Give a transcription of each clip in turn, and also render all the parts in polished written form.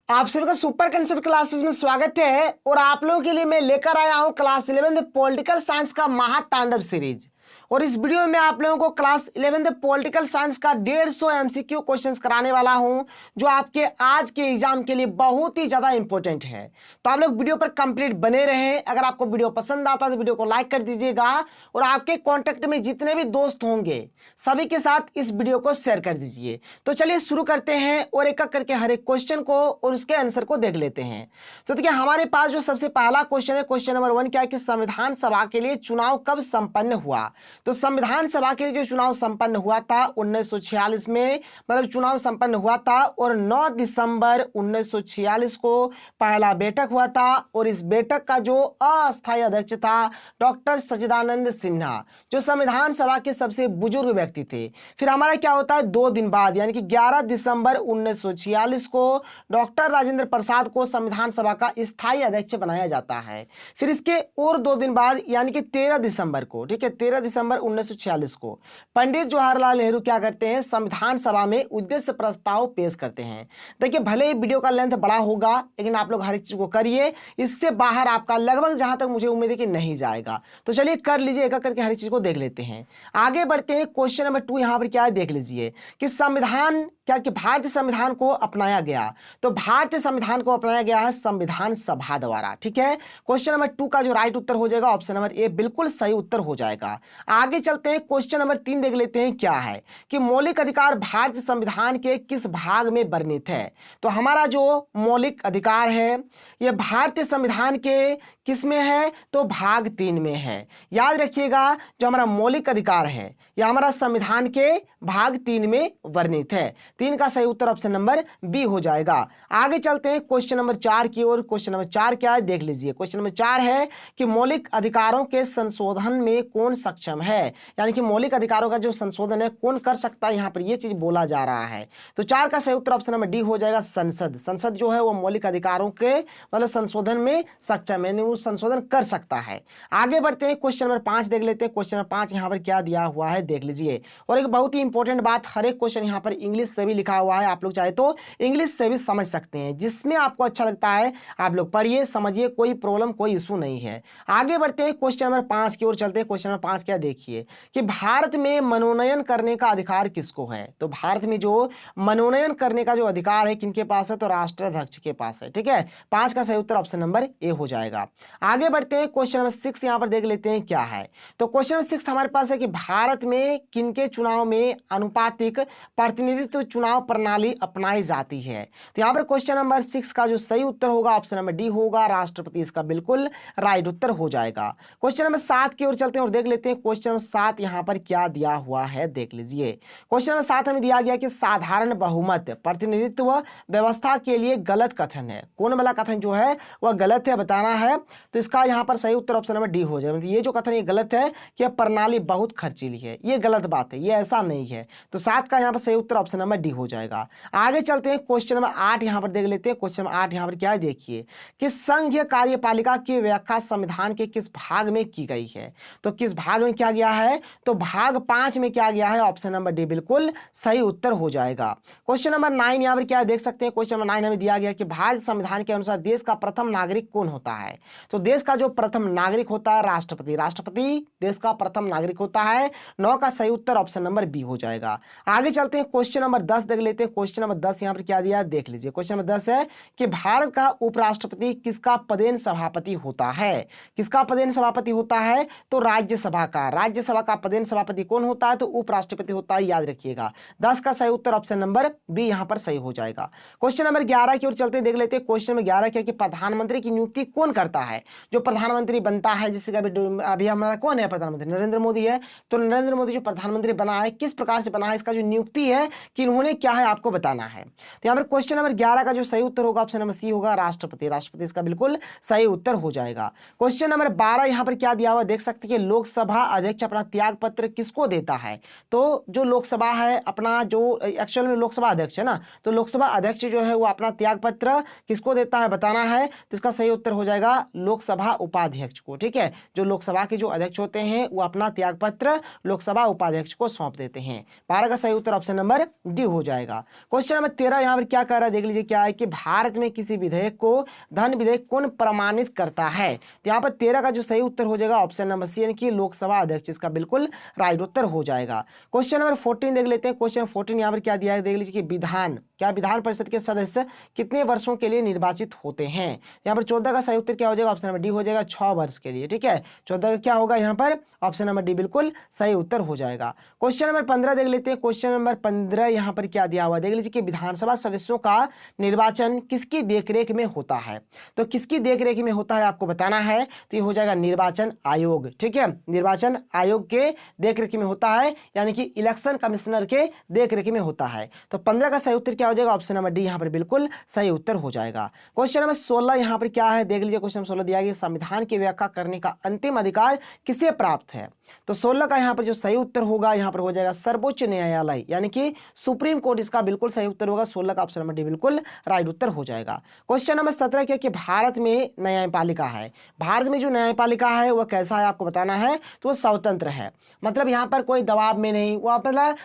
आप सभी का सुपर कंसेप्ट क्लासेस में स्वागत है और आप लोगों के लिए मैं लेकर आया हूं क्लास 11 पॉलिटिकल साइंस का महातांडव सीरीज। और इस वीडियो में आप लोगों को क्लास 11 पॉलिटिकल साइंस का 150 एमसीक्यू क्वेश्चंस कराने वाला हूं जो आपके आज के एग्जाम के लिए बहुत ही ज्यादा इंपॉर्टेंट है। तो आप लोग वीडियो पर कंप्लीट बने रहें। अगर आपको वीडियो पसंद आता है तो वीडियो को लाइक कर दीजिएगा और आपके कॉन्टेक्ट में जितने भी दोस्त होंगे सभी के साथ इस वीडियो को शेयर कर दीजिए। तो चलिए शुरू करते हैं और एक एक करके हर एक क्वेश्चन को और उसके आंसर को देख लेते हैं। तो देखिए हमारे पास जो सबसे पहला क्वेश्चन है, क्वेश्चन नंबर 1 क्या है कि संविधान सभा के लिए चुनाव कब संपन्न हुआ। तो संविधान सभा के लिए जो चुनाव संपन्न हुआ था 1946 में, मतलब चुनाव संपन्न हुआ था और 9 दिसंबर 1946 को पहला बैठक हुआ था और इस बैठक का जो अस्थायी अध्यक्ष था डॉक्टर सच्चिदानंद सिन्हा, जो संविधान सभा के सबसे बुजुर्ग व्यक्ति थे। फिर हमारा क्या होता है 2 दिन बाद यानी कि 11 दिसंबर 1946 को डॉक्टर राजेंद्र प्रसाद को संविधान सभा का स्थायी अध्यक्ष बनाया जाता है। फिर इसके और 2 दिन बाद यानी कि 13 दिसंबर को, ठीक है, 13 दिसंबर 1946 को पंडित जवाहरलाल नेहरू क्या करते हैं, संविधान सभा में उद्देश्य प्रस्ताव पेश करते हैं। देखिए भले ही वीडियो का लेंथ बड़ा होगा लेकिन आप लोग हर एक चीज को करिए, इससे बाहर आपका लगभग जहां तक मुझे उम्मीद है कि नहीं जाएगा। तो चलिए कर लीजिए, एक एक करके हर एक चीज को देख लेते हैं। आगे बढ़ते हैं, क्वेश्चन नंबर 2 यहां पर क्या है देख लीजिए कि संविधान क्या कि भारतीय संविधान को अपनाया गया। तो भारतीय संविधान को अपनाया गया है संविधान सभा द्वारा, ठीक है। क्वेश्चन नंबर 2 का जो राइट उत्तर हो जाएगा ऑप्शन नंबर ए बिल्कुल सही उत्तर हो जाएगा। आगे चलते हैं, क्वेश्चन नंबर 3 देख लेते हैं क्या है कि मौलिक अधिकार भारतीय संविधान के किस भाग में वर्णित है। तो हमारा जो मौलिक अधिकार है यह भारतीय संविधान के किस में है, तो भाग 3 में है। याद रखिएगा जो हमारा मौलिक अधिकार है यह हमारा संविधान के भाग 3 में वर्णित है। 3 का सही उत्तर ऑप्शन नंबर बी हो जाएगा। आगे चलते हैं क्वेश्चन नंबर 4 की ओर। क्वेश्चन नंबर 4 क्या है देख लीजिए। क्वेश्चन नंबर 4 है कि मौलिक अधिकारों के संशोधन में कौन सक्षम है, यानी कि मौलिक अधिकारों का जो संशोधन है कौन कर सकता है, यहां पर यह चीज बोला जा रहा है। तो 4 का सही उत्तर ऑप्शन नंबर डी हो जाएगा, संसद। संसद जो है वो मौलिक अधिकारों के मतलब संशोधन में सक्षम है, वो संशोधन कर सकता है। आगे बढ़ते हैं, क्वेश्चन नंबर 5 देख लेते हैं। क्वेश्चन नंबर 5 यहां पर क्या दिया हुआ है देख लीजिए। और एक बहुत ही इंपॉर्टेंट बात, हर एक क्वेश्चन यहां पर इंग्लिश से भी लिखा हुआ है, आप लोग चाहे तो इंग्लिश से भी समझ सकते हैं, जिसमें आपको अच्छा लगता है आप लोग पढ़िए समझिए, कोई प्रॉब्लम कोई इशू नहीं है। आगे बढ़ते हैं, क्वेश्चन नंबर 5 की ओर चलते हैं। क्वेश्चन नंबर 5 क्या देखिए कि भारत में मनोनयन करने का अधिकार किसको है। तो भारत में जो मनोनयन करने का जो अधिकार है किनके पास है, तो राष्ट्राध्यक्ष के पास है, ठीक है। 5 का सही उत्तर ऑप्शन नंबर ए हो जाएगा। आगे बढ़ते हैं, क्वेश्चन नंबर 6 यहां पर देख लेते हैं क्या है। तो क्वेश्चन नंबर 6 हमारे पास है कि भारत में किनके चुनाव में अनुपातिक प्रतिनिधित्व चुनाव प्रणाली अपनाई जाती है। तो यहां पर क्वेश्चन नंबर 6 का जो सही उत्तर होगा ऑप्शन नंबर डी होगा, राष्ट्रपति इसका बिल्कुल राइट उत्तर हो जाएगा। क्वेश्चन नंबर 7 की ओर चलते हैं और देख लेते हैं क्वेश्चन नंबर 7 यहां पर क्या दिया हुआ है देख लीजिए। क्वेश्चन नंबर 7 हमें दिया गया कि साधारण बहुमत प्रतिनिधित्व व्यवस्था के लिए गलत कथन है। कौन वाला कथन जो है वह गलत है बताना है। तो इसका यहां पर सही उत्तर ऑप्शन नंबर डी हो जाएगा। ये जो कथन ये गलत है कि यह प्रणाली बहुत खर्चीली है, ये गलत बात है, ये ऐसा नहीं है। तो 7 का यहां पर सही उत्तर ऑप्शन नंबर डी हो जाएगा। आगे चलते हैं, क्वेश्चन नंबर 8 यहां पर देख लेते हैं। क्वेश्चन नंबर 8 यहां पर क्या है देखिए कि संघीय कार्यपालिका की व्याख्या संविधान के किस भाग में की गई है। तो किस भाग में किया गया है, तो भाग 5 में किया गया है, ऑप्शन नंबर डी बिल्कुल सही उत्तर हो जाएगा। क्वेश्चन नंबर 9 यहां पर क्या है देख सकते हैं। क्वेश्चन नंबर 9 हमें दिया गया कि भारत संविधान के अनुसार देश का प्रथम नागरिक कौन होता है। तो देश का जो प्रथम नागरिक होता है राष्ट्रपति, राष्ट्रपति देश का प्रथम नागरिक होता है। 9 का सही उत्तर ऑप्शन नंबर बी हो जाएगा। आगे चलते हैं, क्वेश्चन नंबर 10 देख लेते हैं। क्वेश्चन नंबर 10 यहां पर क्या दिया है देख लीजिए। क्वेश्चन नंबर 10 है कि भारत का उपराष्ट्रपति किसका पदेन सभापति होता है। किसका पदेन सभापति होता है, तो राज्यसभा का। राज्यसभा का पदेन सभापति कौन होता है, तो उपराष्ट्रपति होता है, याद रखिएगा। 10 का सही उत्तर ऑप्शन नंबर बी यहां पर सही हो जाएगा। क्वेश्चन नंबर 11 की ओर चलते देख लेते हैं। क्वेश्चन नंबर 11 क्या कि प्रधानमंत्री की नियुक्ति कौन करता है। जो प्रधानमंत्री बनता है, जिससे अभी हमारा कौन है प्रधानमंत्री, नरेंद्र मोदी है। तो नरेंद्र मोदी जो प्रधानमंत्री बना है किस प्रकार से बना है, इसका जो नियुक्ति है कि इन्होंने क्या है आपको बताना है। तो यहां पर क्वेश्चन नंबर 11 का जो सही उत्तर होगा ऑप्शन नंबर सी होगा, राष्ट्रपति। राष्ट्रपति इसका बिल्कुल सही उत्तर हो जाएगा। क्वेश्चन नंबर 12 यहां पर क्या दिया हुआ देख सकते हैं कि लोकसभा अध्यक्ष अपना त्याग पत्र किसको देता है। तो जो लोकसभा है अपना जो एक्चुअल में लोकसभा अध्यक्ष है ना, तो लोकसभा अध्यक्ष जो है वो अपना त्याग पत्र किसको देता है बताना है। तो इसका सही उत्तर हो जाएगा लोकसभा उपाध्यक्ष को, ठीक है। जो लोकसभा के जो अध्यक्ष होते हैं वो अपना त्यागपत्र लोकसभा उपाध्यक्ष को सौंप देते हैं। 12 का सही उत्तर ऑप्शन नंबर डी हो जाएगा। क्वेश्चन नंबर 13 यहाँ पर क्या कह रहा है देख लीजिए, क्या है कि भारत में किसी विधेयक को धन विधेयक कौन प्रमाणित करता है। तो यहाँ पर 13 का जो सही उत्तर हो जाएगा ऑप्शन नंबर सी, यानी कि लोकसभा अध्यक्ष, इसका बिल्कुल राइट उत्तर हो जाएगा। क्वेश्चन नंबर 14 देख लेते हैं। क्वेश्चन 14 यहाँ पर क्या दिया है देख लीजिए कि विधान परिषद के सदस्य कितने वर्षों के लिए निर्वाचित होते हैं। यहाँ पर 14 का सही उत्तर क्या हो जाएगा ऑप्शन नंबर डी हो जाएगा, 6 वर्ष के लिए, ठीक है। 14 का क्या होगा यहाँ पर ऑप्शन नंबर डी बिल्कुल सही उत्तर हो जाएगा। क्वेश्चन नंबर 15 देख लेते हैं। क्वेश्चन नंबर 15 यहाँ पर क्या दिया हुआ देख लीजिए कि विधानसभा सदस्यों का निर्वाचन किसकी देखरेख में होता है। तो किसकी देखरेख में होता है आपको बताना है, तो ये हो जाएगा निर्वाचन आयोग, ठीक है। निर्वाचन आयोग के देखरेख में होता है, यानी कि इलेक्शन कमिश्नर के देखरेख में होता है। तो 15 का सही उत्तर क्या हो जाएगा ऑप्शन नंबर डी यहाँ पर बिल्कुल सही उत्तर हो जाएगा। क्वेश्चन नंबर 16 यहाँ पर क्या है देख लीजिए। क्वेश्चन 16 दिया गया संविधान की व्याख्या करने का अंतिम अधिकार किसे प्राप्त है। तो 16 का यहाँ पर जो सही उत्तर होगा यहाँ पर हो जाएगा सर्वोच्च न्यायालय, यानी कि सुप्रीम कोर्ट, इसका बिल्कुल सही उत्तर होगा। 16 का ऑप्शन नंबर डी बिल्कुल राइट उत्तर हो जाएगा। क्वेश्चन नंबर 17 क्या कि भारत में न्यायपालिका है, भारत में जो न्यायपालिका है वह कैसा है आपको बताना है। तो वो स्वतंत्र है, मतलब यहाँ पर कोई दबाव में नहीं, वो मतलब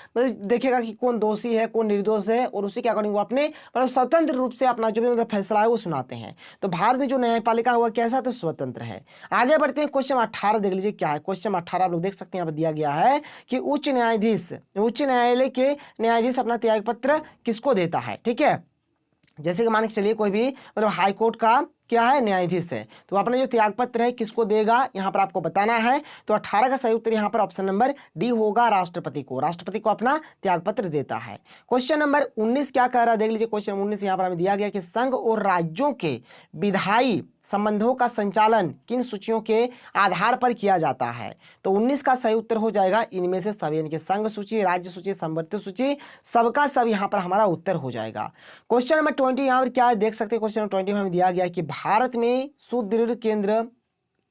देखेगा कि कौन दोषी है कौन निर्दोष है, और उसी के अकॉर्डिंग वो अपने मतलब स्वतंत्र रूप से अपना जो भी मतलब फैसला है वो सुनाते हैं। तो भारत में जो न्यायपालिका है वह कैसा, तो स्वतंत्र है। आगे बढ़ते हैं। क्वेश्चन 18 देख लीजिए क्या है। क्वेश्चन 18 आप लोग देख सकते हैं यहाँ पर दिया गया है कि उच्च न्यायालय के न्यायाधीश अपना त्यागपत्र किसको देता है, ठीक है। जैसे कि मान के चलिए कोई भी मतलब हाई कोर्ट का क्या है न्यायाधीश है, तो अपना जो त्यागपत्र है किसको देगा यहाँ पर आपको बताना है। तो 18 का सही उत्तर यहाँ पर ऑप्शन नंबर डी होगा, राष्ट्रपति को अपना त्यागपत्र देता है। क्वेश्चन नंबर 19 क्या कह रहा है देख लीजिए। क्वेश्चन 19 यहाँ पर हमें दिया गया कि संघ और राज्यों के विधायी संबंधों का संचालन किन सूचियों के आधार पर किया जाता है। तो 19 का सही उत्तर हो जाएगा इनमें से सब, यानी कि संघ सूची, राज्य सूची, संवर्ती सूची, सबका सब यहाँ पर हमारा उत्तर हो जाएगा। क्वेश्चन नंबर 20 यहाँ पर क्या है देख सकते हैं। क्वेश्चन नंबर 20 में हमें दिया गया कि भारत में सुदृढ़ केंद्र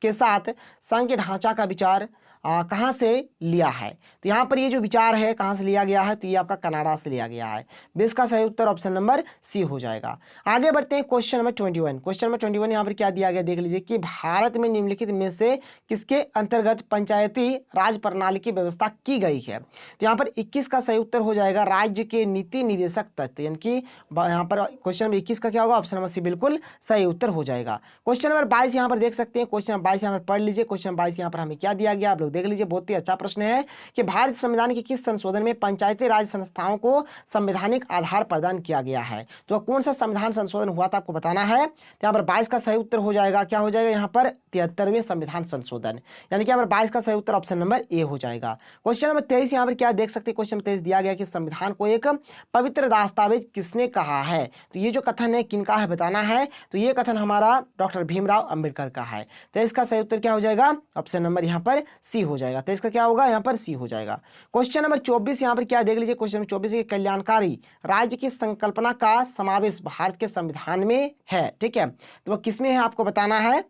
के साथ संघ के ढांचा का विचार कहाँ से लिया है। तो यहाँ पर ये जो विचार है कहाँ से लिया गया है, तो ये आपका कनाडा से लिया गया है। 20 का सही उत्तर ऑप्शन नंबर सी हो जाएगा। आगे बढ़ते हैं। Question number 21। क्वेश्चन नंबर 21 यहाँ पर क्या दिया गया देख लीजिए कि भारत में निम्नलिखित में से किसके अंतर्गत पंचायती राज प्रणाली की व्यवस्था की गई है। तो यहाँ पर 21 का सही उत्तर हो जाएगा राज्य के नीति निदेशक तत्व, यानी कि यहाँ पर क्वेश्चन नंबर 21 का क्या होगा ऑप्शन नंबर सी बिल्कुल सही उत्तर हो जाएगा। क्वेश्चन नंबर 22 यहाँ पर देख सकते हैं। क्वेश्चन नंबर 22 यहाँ पर पढ़ लीजिए। क्वेश्चन 22 यहाँ पर हमें क्या दिया गया आप लोग देख लीजिए, बहुत ही अच्छा प्रश्न है कि भारतीय संविधान के किस संशोधन में पंचायती राज संस्थाओं को संवैधानिक आधार प्रदान किया गया है। तो कौन सा संविधान संशोधन हुआ था आपको बताना है। तो यहाँ पर 22 का सही उत्तर हो जाएगा, क्या हो जाएगा यहाँ पर 73वें संविधान संशोधन, यानी कि यहाँ पर 22 का सही उत्तर ऑप्शन नंबर ए हो जाएगा। क्वेश्चन नंबर 23 यहाँ पर क्या देख सकते हैं। क्वेश्चन नंबर 23 दिया गया कि संविधान को एक पवित्र दस्तावेज किसने कहा है। तो ये जो कथन है किनका है बताना है। तो ये कथन हमारा डॉक्टर भीमराव अंबेडकर का है। तो इसका सही उत्तर क्या हो जाएगा ऑप्शन नंबर यहाँ पर सी हो जाएगा। तो इसका क्या होगा यहाँ पर सी हो जाएगा। क्वेश्चन नंबर 24 यहाँ पर क्या देख लीजिए। क्वेश्चन नंबर 24 के कल्याणकारी राज्य की संकल्पना का समावेश भारत के संविधान में है, ठीक है। तो वह किसमें है आपको बताना है।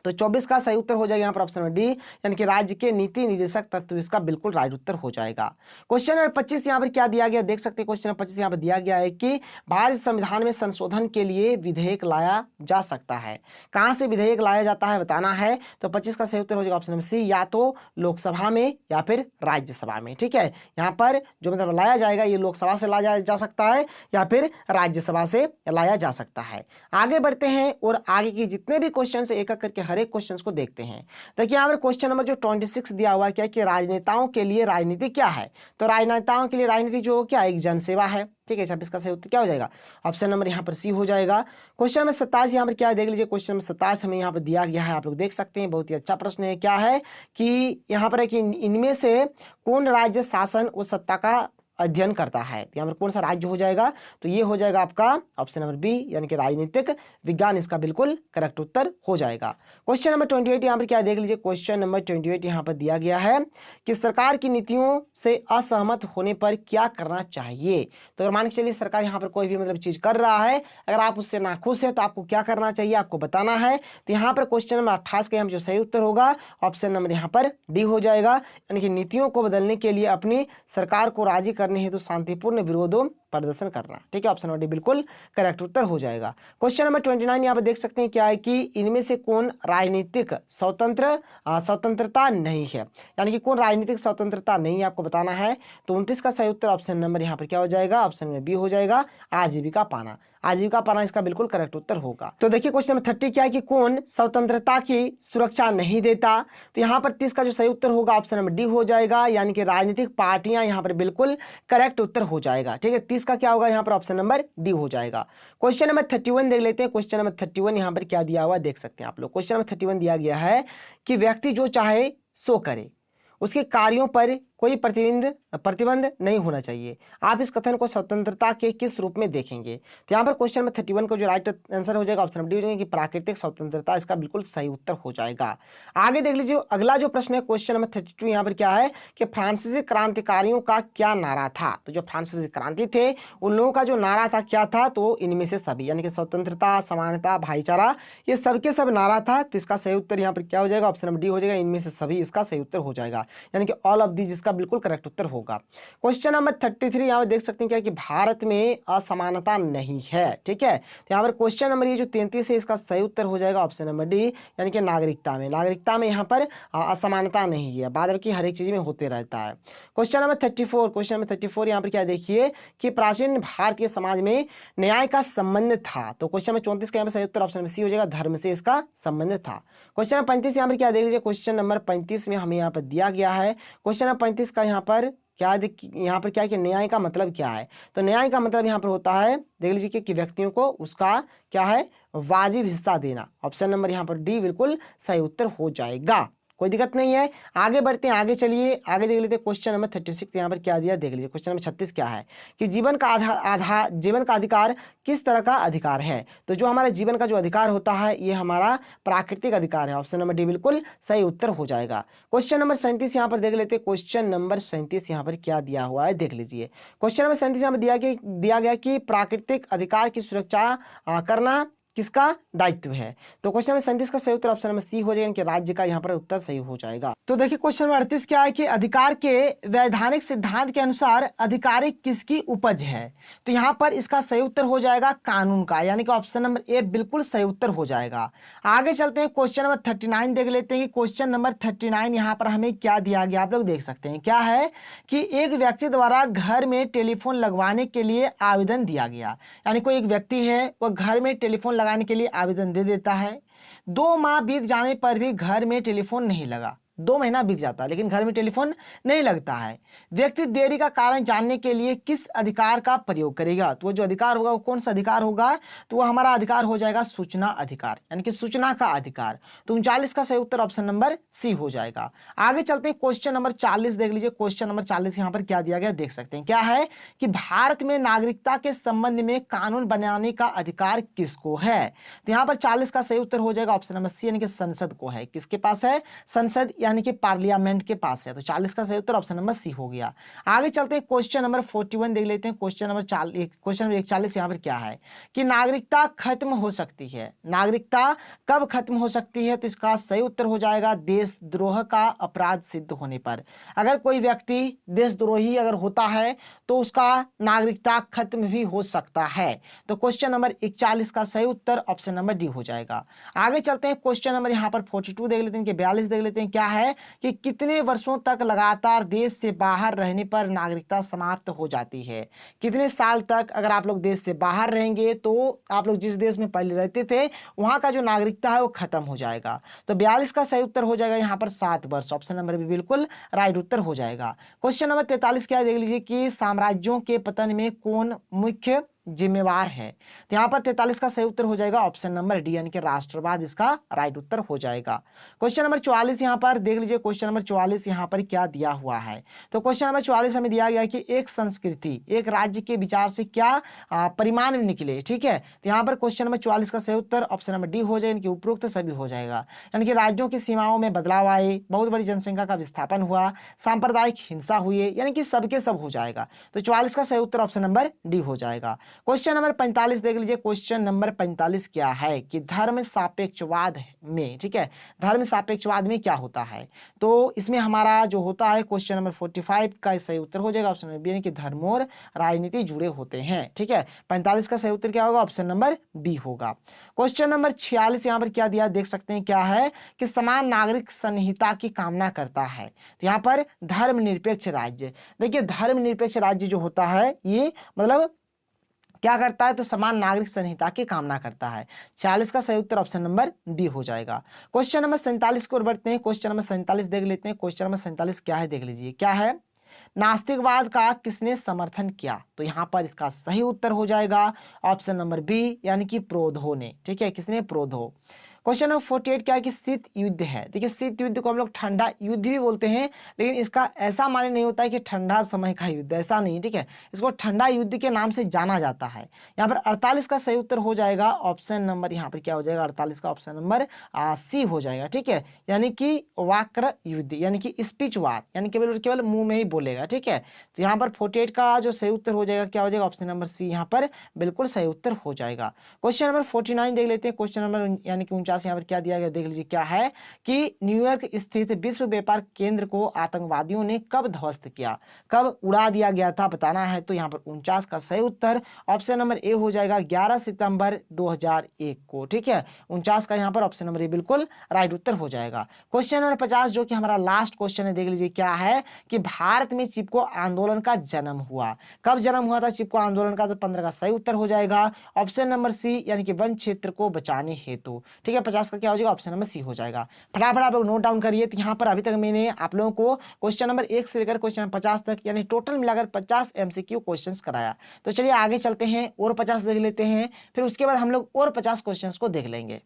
तो 24 का सही उत्तर हो जाएगा यहाँ पर ऑप्शन नंबर डी, यानी कि राज्य के नीति निदेशक तत्व, इसका बिल्कुल राइट उत्तर हो जाएगा। क्वेश्चन नंबर 25 यहाँ पर क्या दिया गया देख सकते हैं। क्वेश्चन नंबर 25 यहाँ पर दिया गया है कि भारत संविधान में संशोधन के लिए विधेयक लाया जा सकता है। कहाँ से विधेयक लाया जाता है बताना है। तो 25 का सही उत्तर हो जाएगा ऑप्शन नंबर सी, या तो लोकसभा में या फिर राज्यसभा में, ठीक है। यहाँ पर जो मतलब लाया जाएगा ये लोकसभा से लाया जा सकता है या फिर राज्यसभा से लाया जा सकता है। आगे बढ़ते हैं और आगे की जितने भी क्वेश्चन से एक एक करके हर एक क्वेश्चन को देखते हैं। देखिए यहाँ पर क्वेश्चन नंबर जो 26 दिया हुआ है क्या कि राजनेताओं के लिए राजनीति क्या है। तो राजनेताओं के लिए राजनीति जो क्या एक जनसेवा है, ठीक है। 26 का सही उत्तर क्या हो जाएगा ऑप्शन नंबर यहाँ पर सी हो जाएगा। क्वेश्चन नंबर 27 यहाँ पर क्या है देख लीजिए। क्वेश्चन नंबर 27 हमें यहाँ पर दिया गया है, आप लोग देख सकते हैं, बहुत ही अच्छा प्रश्न है। क्या है कि यहाँ पर है कि इनमें से कौन राज्य शासन और सत्ता का अध्ययन करता है। तो यहाँ पर कौन सा राज्य हो जाएगा। तो ये हो जाएगा आपका ऑप्शन नंबर बी, यानी कि राजनीतिक विज्ञान, इसका बिल्कुल करेक्ट उत्तर हो जाएगा। क्वेश्चन नंबर 28 यहाँ पर क्या देख लीजिए। क्वेश्चन नंबर 28 यहाँ पर दिया गया है कि सरकार की नीतियों से असहमत होने पर क्या करना चाहिए। तो अगर मान के चलिए सरकार यहाँ पर कोई भी मतलब चीज कर रहा है, अगर आप उससे नाखुश है तो आपको क्या करना चाहिए आपको बताना है। तो यहाँ पर क्वेश्चन नंबर 28 का जो सही उत्तर होगा ऑप्शन नंबर यहाँ पर डी हो जाएगा, यानी कि नीतियों को बदलने के लिए अपनी सरकार को राजी करने हेतु शांतिपूर्ण विरोधों प्रदर्शन करना। ठीक है, ऑप्शन नंबर डी बिल्कुल करेक्ट उत्तर हो जाएगा। क्वेश्चन नंबर 29 यहाँ पर देख सकते हैं क्या है कि इनमें से कौन राजनीतिक स्वतंत्रता नहीं है, यानी कि कौन राजनीतिक स्वतंत्रता नहीं है आपको बताना है। तो 29 का सही उत्तर ऑप्शन नंबर यहाँ पर क्या हो जाएगा, ऑप्शन नंबर बी हो जाएगा, आजीविका पाना। आजीविका पाना इसका बिल्कुल करेक्ट उत्तर होगा। तो देखिए क्वेश्चन नंबर 30 क्या है कि कौन स्वतंत्रता की सुरक्षा नहीं देता। तो यहाँ पर 30 का जो सही उत्तर होगा ऑप्शन नंबर डी हो जाएगा, यानी कि राजनीतिक पार्टियां यहाँ पर बिल्कुल करेक्ट उत्तर हो जाएगा। ठीक है, 30 का क्या होगा यहाँ पर ऑप्शन नंबर डी हो जाएगा। क्वेश्चन नंबर 31 देख लेते हैं। क्वेश्चन नंबर 31 यहाँ पर क्या दिया हुआ देख सकते हैं आप लोग। क्वेश्चन नंबर 31 दिया गया है कि व्यक्ति जो चाहे सो करे, उसके कार्यों पर कोई प्रतिबंध नहीं होना चाहिए। आप इस कथन को स्वतंत्रता के किस रूप में देखेंगे। तो यहाँ पर क्वेश्चन नंबर 31 का जो राइट आंसर हो जाएगा ऑप्शन नंबर डी हो जाएगा कि प्राकृतिक स्वतंत्रता इसका बिल्कुल सही उत्तर हो जाएगा। आगे देख लीजिए, अगला जो प्रश्न है क्वेश्चन नंबर 32 यहाँ पर क्या है कि फ्रांसीसी क्रांतिकारियों का क्या नारा था। तो जो फ्रांसीसी क्रांति थे उन लोगों का जो नारा था क्या था, तो इनमें से सभी, यानी कि स्वतंत्रता, समानता, भाईचारा, ये सबके सब नारा था। तो इसका सही उत्तर यहाँ पर क्या हो जाएगा, ऑप्शन नंबर डी हो जाएगा, इनमें से सभी इसका सही उत्तर हो जाएगा, यानी कि ऑल ऑफ दीज इसका बिल्कुल करेक्ट उत्तर होगा। क्वेश्चन नंबर 33 यहाँ पर देख सकते हैं क्या कि भारत में असमानता नहीं है। ठीक है, तो यहाँ पर क्वेश्चन नंबर ये जो 33 है इसका सही उत्तर हो जाएगा ऑप्शन नंबर डी, यानी कि नागरिकता में यहाँ पर असमानता नहीं है, बाद की हर एक चीज में होते रहता है। क्वेश्चन नंबर 34 यहाँ पर क्या देखिए कि प्राचीन भारतीय समाज में न्याय का संबंध था। तो क्वेश्चन नंबर 34 का यहाँ पर सही उत्तर ऑप्शन नंबर सी हो जाएगा, धर्म से इसका संबंध था। क्वेश्चन नंबर 35 यहाँ पर क्या देख लीजिए, क्वेश्चन नंबर 35 में हमें यहाँ पर दिया गया है, क्वेश्चन नंबर 35 का यहाँ पर क्या क्या कि न्याय का मतलब क्या है। तो न्याय का मतलब यहाँ पर होता है, देख लीजिए कि व्यक्तियों को उसका क्या है, वाजिब हिस्सा देना। ऑप्शन नंबर यहाँ पर डी बिल्कुल सही उत्तर हो जाएगा, कोई दिक्कत नहीं है। आगे बढ़ते हैं, आगे चलिए, आगे देख लेते हैं। क्वेश्चन नंबर 36 यहाँ पर क्या दिया देख लीजिए। क्वेश्चन नंबर 36 क्या है कि जीवन का अधिकार किस तरह का अधिकार है। तो जो हमारा जीवन का जो अधिकार होता है ये हमारा प्राकृतिक अधिकार है। ऑप्शन नंबर डी बिल्कुल सही उत्तर हो जाएगा। क्वेश्चन नंबर 37 यहाँ पर देख लेते हैं। क्वेश्चन नंबर 37 यहाँ पर क्या दिया हुआ है देख लीजिए। क्वेश्चन नंबर 37 यहाँ पर दिया गया कि प्राकृतिक अधिकार की सुरक्षा करना किसका दायित्व है। तो क्वेश्चन नंबर 37 का सही उत्तर ऑप्शन नंबर सी हो जाएगा, कि राज्य का यहाँ पर उत्तर सही हो जाएगा। तो देखिए क्वेश्चन नंबर 38 क्या है कि अधिकार के वैधानिक सिद्धांत के अनुसार अधिकारी किसकी उपज है। तो यहाँ पर इसका सही उत्तर हो जाएगा कानून का, यानी कि ऑप्शन नंबर ए बिल्कुल सही उत्तर हो जाएगा। आगे चलते हैं, क्वेश्चन नंबर 39 देख लेते हैं कि क्वेश्चन नंबर 39 यहाँ पर हमें क्या दिया गया, आप लोग देख सकते हैं क्या है कि एक व्यक्ति द्वारा घर में टेलीफोन लगवाने के लिए आवेदन दिया गया। यानी कोई एक व्यक्ति है वह घर में टेलीफोन लगाने के लिए आवेदन दे देता है, 2 माह बीत जाने पर भी घर में टेलीफोन नहीं लगा, 2 महीना बीत जाता है लेकिन घर में टेलीफोन नहीं लगता है। व्यक्ति देरी का कारण जानने के लिए किस अधिकार का प्रयोग करेगा। तो वो जो अधिकार होगा वो कौन सा अधिकार होगा, तो वो हमारा अधिकार हो जाएगा सूचना अधिकार, यानी कि सूचना का अधिकार। तो 39 का सही उत्तर ऑप्शन नंबर सी हो जाएगा। आगे चलते हैं, क्वेश्चन नंबर 40 देख लीजिए। क्वेश्चन नंबर 40 यहाँ पर क्या दिया गया देख सकते हैं क्या है कि भारत में नागरिकता के संबंध में कानून बनाने का अधिकार किसको है। तो यहाँ पर 40 का सही उत्तर हो जाएगा ऑप्शन नंबर सी, यानी कि संसद को है। किसके पास है, संसद यानी कि पार्लियामेंट के पास है। तो 40 का सही उत्तर ऑप्शन नंबर सी हो गया। आगे चलते हैं, क्वेश्चन नंबर 41 देख लेते हैं। क्वेश्चन नंबर 41 यहाँ पर क्या है कि नागरिकता खत्म हो सकती है, नागरिकता कब खत्म हो सकती है। तो इसका सही उत्तर हो जाएगा देशद्रोह का अपराध सिद्ध होने पर। अगर कोई व्यक्ति देशद्रोही अगर होता है तो उसका नागरिकता खत्म भी हो सकता है। तो क्वेश्चन नंबर 41 का सही उत्तर ऑप्शन नंबर डी हो जाएगा। आगे चलते हैं, क्वेश्चन नंबर यहाँ पर 42 देख लेते हैं कि 42 देख लेते हैं क्या है कि कितने वर्षों तक लगातार देश से बाहर रहने पर नागरिकता समाप्त हो जाती है। कितने साल तक अगर आप लोग देश से बाहर रहेंगे तो आप लोग जिस देश में पहले रहते थे वहां का जो नागरिकता है वो खत्म हो जाएगा। तो 42 का सही उत्तर हो जाएगा यहाँ पर 7 वर्ष। ऑप्शन नंबर भी बिल्कुल राइट उत्तर हो जाएगा। क्वेश्चन नंबर 43 क्या देख लीजिए कि साम्राज्यों के पतन में कौन मुख्य जिम्मेवार है। तो यहाँ पर 43 का सही उत्तर हो जाएगा ऑप्शन नंबर डी, यानी कि राष्ट्रवाद इसका राइट उत्तर हो जाएगा। क्वेश्चन नंबर 44 यहाँ पर देख लीजिए। क्वेश्चन नंबर 44 यहाँ पर क्या दिया हुआ है। तो क्वेश्चन नंबर 44 हमें दिया गया कि एक संस्कृति एक राज्य के विचार से क्या परिमाण निकले। ठीक है, तो यहाँ पर क्वेश्चन नंबर 44 का सही उत्तर ऑप्शन नंबर डी हो जाएगा, यानी कि उपरोक्त सभी हो जाएगा। यानी कि राज्यों की सीमाओं में बदलाव आए, बहुत बड़ी जनसंख्या का विस्थापन हुआ, सांप्रदायिक हिंसा हुई, यानी कि सबके सब हो जाएगा। तो 44 का सही उत्तर ऑप्शन नंबर डी हो जाएगा। क्वेश्चन नंबर 45 देख लीजिए। क्वेश्चन नंबर 45 क्या है कि धर्म सापेक्षवाद में, ठीक है, धर्म सापेक्षवाद में क्या होता है। तो इसमें हमारा जो होता है क्वेश्चन नंबर 45 का सही उत्तर हो जाएगा ऑप्शन नंबर बी, यानी कि धर्म और राजनीति जुड़े होते हैं। ठीक है, 45 का सही उत्तर क्या होगा, ऑप्शन नंबर बी होगा। क्वेश्चन नंबर 46 यहाँ पर क्या दिया देख सकते हैं, क्या है कि समान नागरिक संहिता की कामना करता है। तो यहाँ पर धर्मनिरपेक्ष राज्य, देखिए धर्मनिरपेक्ष राज्य जो होता है ये मतलब क्या करता है, तो समान नागरिक संहिता की कामना करता है। 46 का सही उत्तर ऑप्शन नंबर डी हो जाएगा। क्वेश्चन नंबर 47 की ओर बढ़ते हैं। क्वेश्चन नंबर 47 देख लेते हैं। क्वेश्चन नंबर 47 क्या है देख लीजिए, क्या है, नास्तिकवाद का किसने समर्थन किया। तो यहाँ पर इसका सही उत्तर हो जाएगा ऑप्शन नंबर बी, यानी कि प्रोधो ने। ठीक है, किसने, प्रोधो। क्वेश्चन नंबर 48 क्या है कि शीत युद्ध है। देखिए शीत युद्ध को हम लोग ठंडा युद्ध भी बोलते हैं, लेकिन इसका ऐसा माने नहीं होता है कि ठंडा समय का युद्ध, ऐसा नहीं। ठीक है, इसको ठंडा युद्ध के नाम से जाना जाता है। यहाँ पर 48 का सही उत्तर हो जाएगा ऑप्शन नंबर, यहाँ पर क्या हो जाएगा, 48 का ऑप्शन नंबर सी हो जाएगा। ठीक है, यानी कि वाक्र युद्ध, यानी कि स्पीच वार, यानी केवल केवल मुंह में ही बोलेगा। ठीक है, तो यहाँ पर 48 का जो सही उत्तर हो जाएगा क्या हो जाएगा, ऑप्शन नंबर सी यहाँ पर बिल्कुल सही उत्तर हो जाएगा। क्वेश्चन नंबर 49 देख लेते हैं। क्वेश्चन नंबर यानी कि 49 यहाँ पर क्या दिया गया देख लीजिए, क्या है कि न्यूयॉर्क स्थित विश्व व्यापार केंद्र को आतंकवादियों ने कब ध्वस्त किया, कब उड़ा दिया गया था, बताना है। तो यहाँ पर 49 का सही उत्तर ऑप्शन नंबर ए हो जाएगा 11 सितंबर 2001 को। ठीक है, 49 का यहाँ पर ऑप्शन नंबर ए बिल्कुल राइट उत्तर हो जाएगा। क्वेश्चन नंबर 50 जो कि हमारा लास्ट क्वेश्चन है देख लीजिए, क्या है कि भारत में चिपको आंदोलन का जन्म हुआ, कब जन्म हुआ था चिपको आंदोलन का। तो 15 का सही उत्तर हो जाएगा ऑप्शन नंबर सी, यानी कि वन क्षेत्र को बचाने हेतु। ठीक है, 50 का क्या हो जाएगा, ऑप्शन नंबर सी हो जाएगा। फटाफट आप लोग नोट डाउन करिए। तो यहाँ पर अभी तक मैंने आप लोगों को क्वेश्चन नंबर 1 से लेकर क्वेश्चन नंबर 50 तक, यानी टोटल मिलाकर 50 एमसीक्यू क्वेश्चंस कराया। तो चलिए आगे चलते हैं और 50 देख लेते हैं, फिर उसके बाद हम लोग और 50 क्वेश्चंस को देख लेंगे।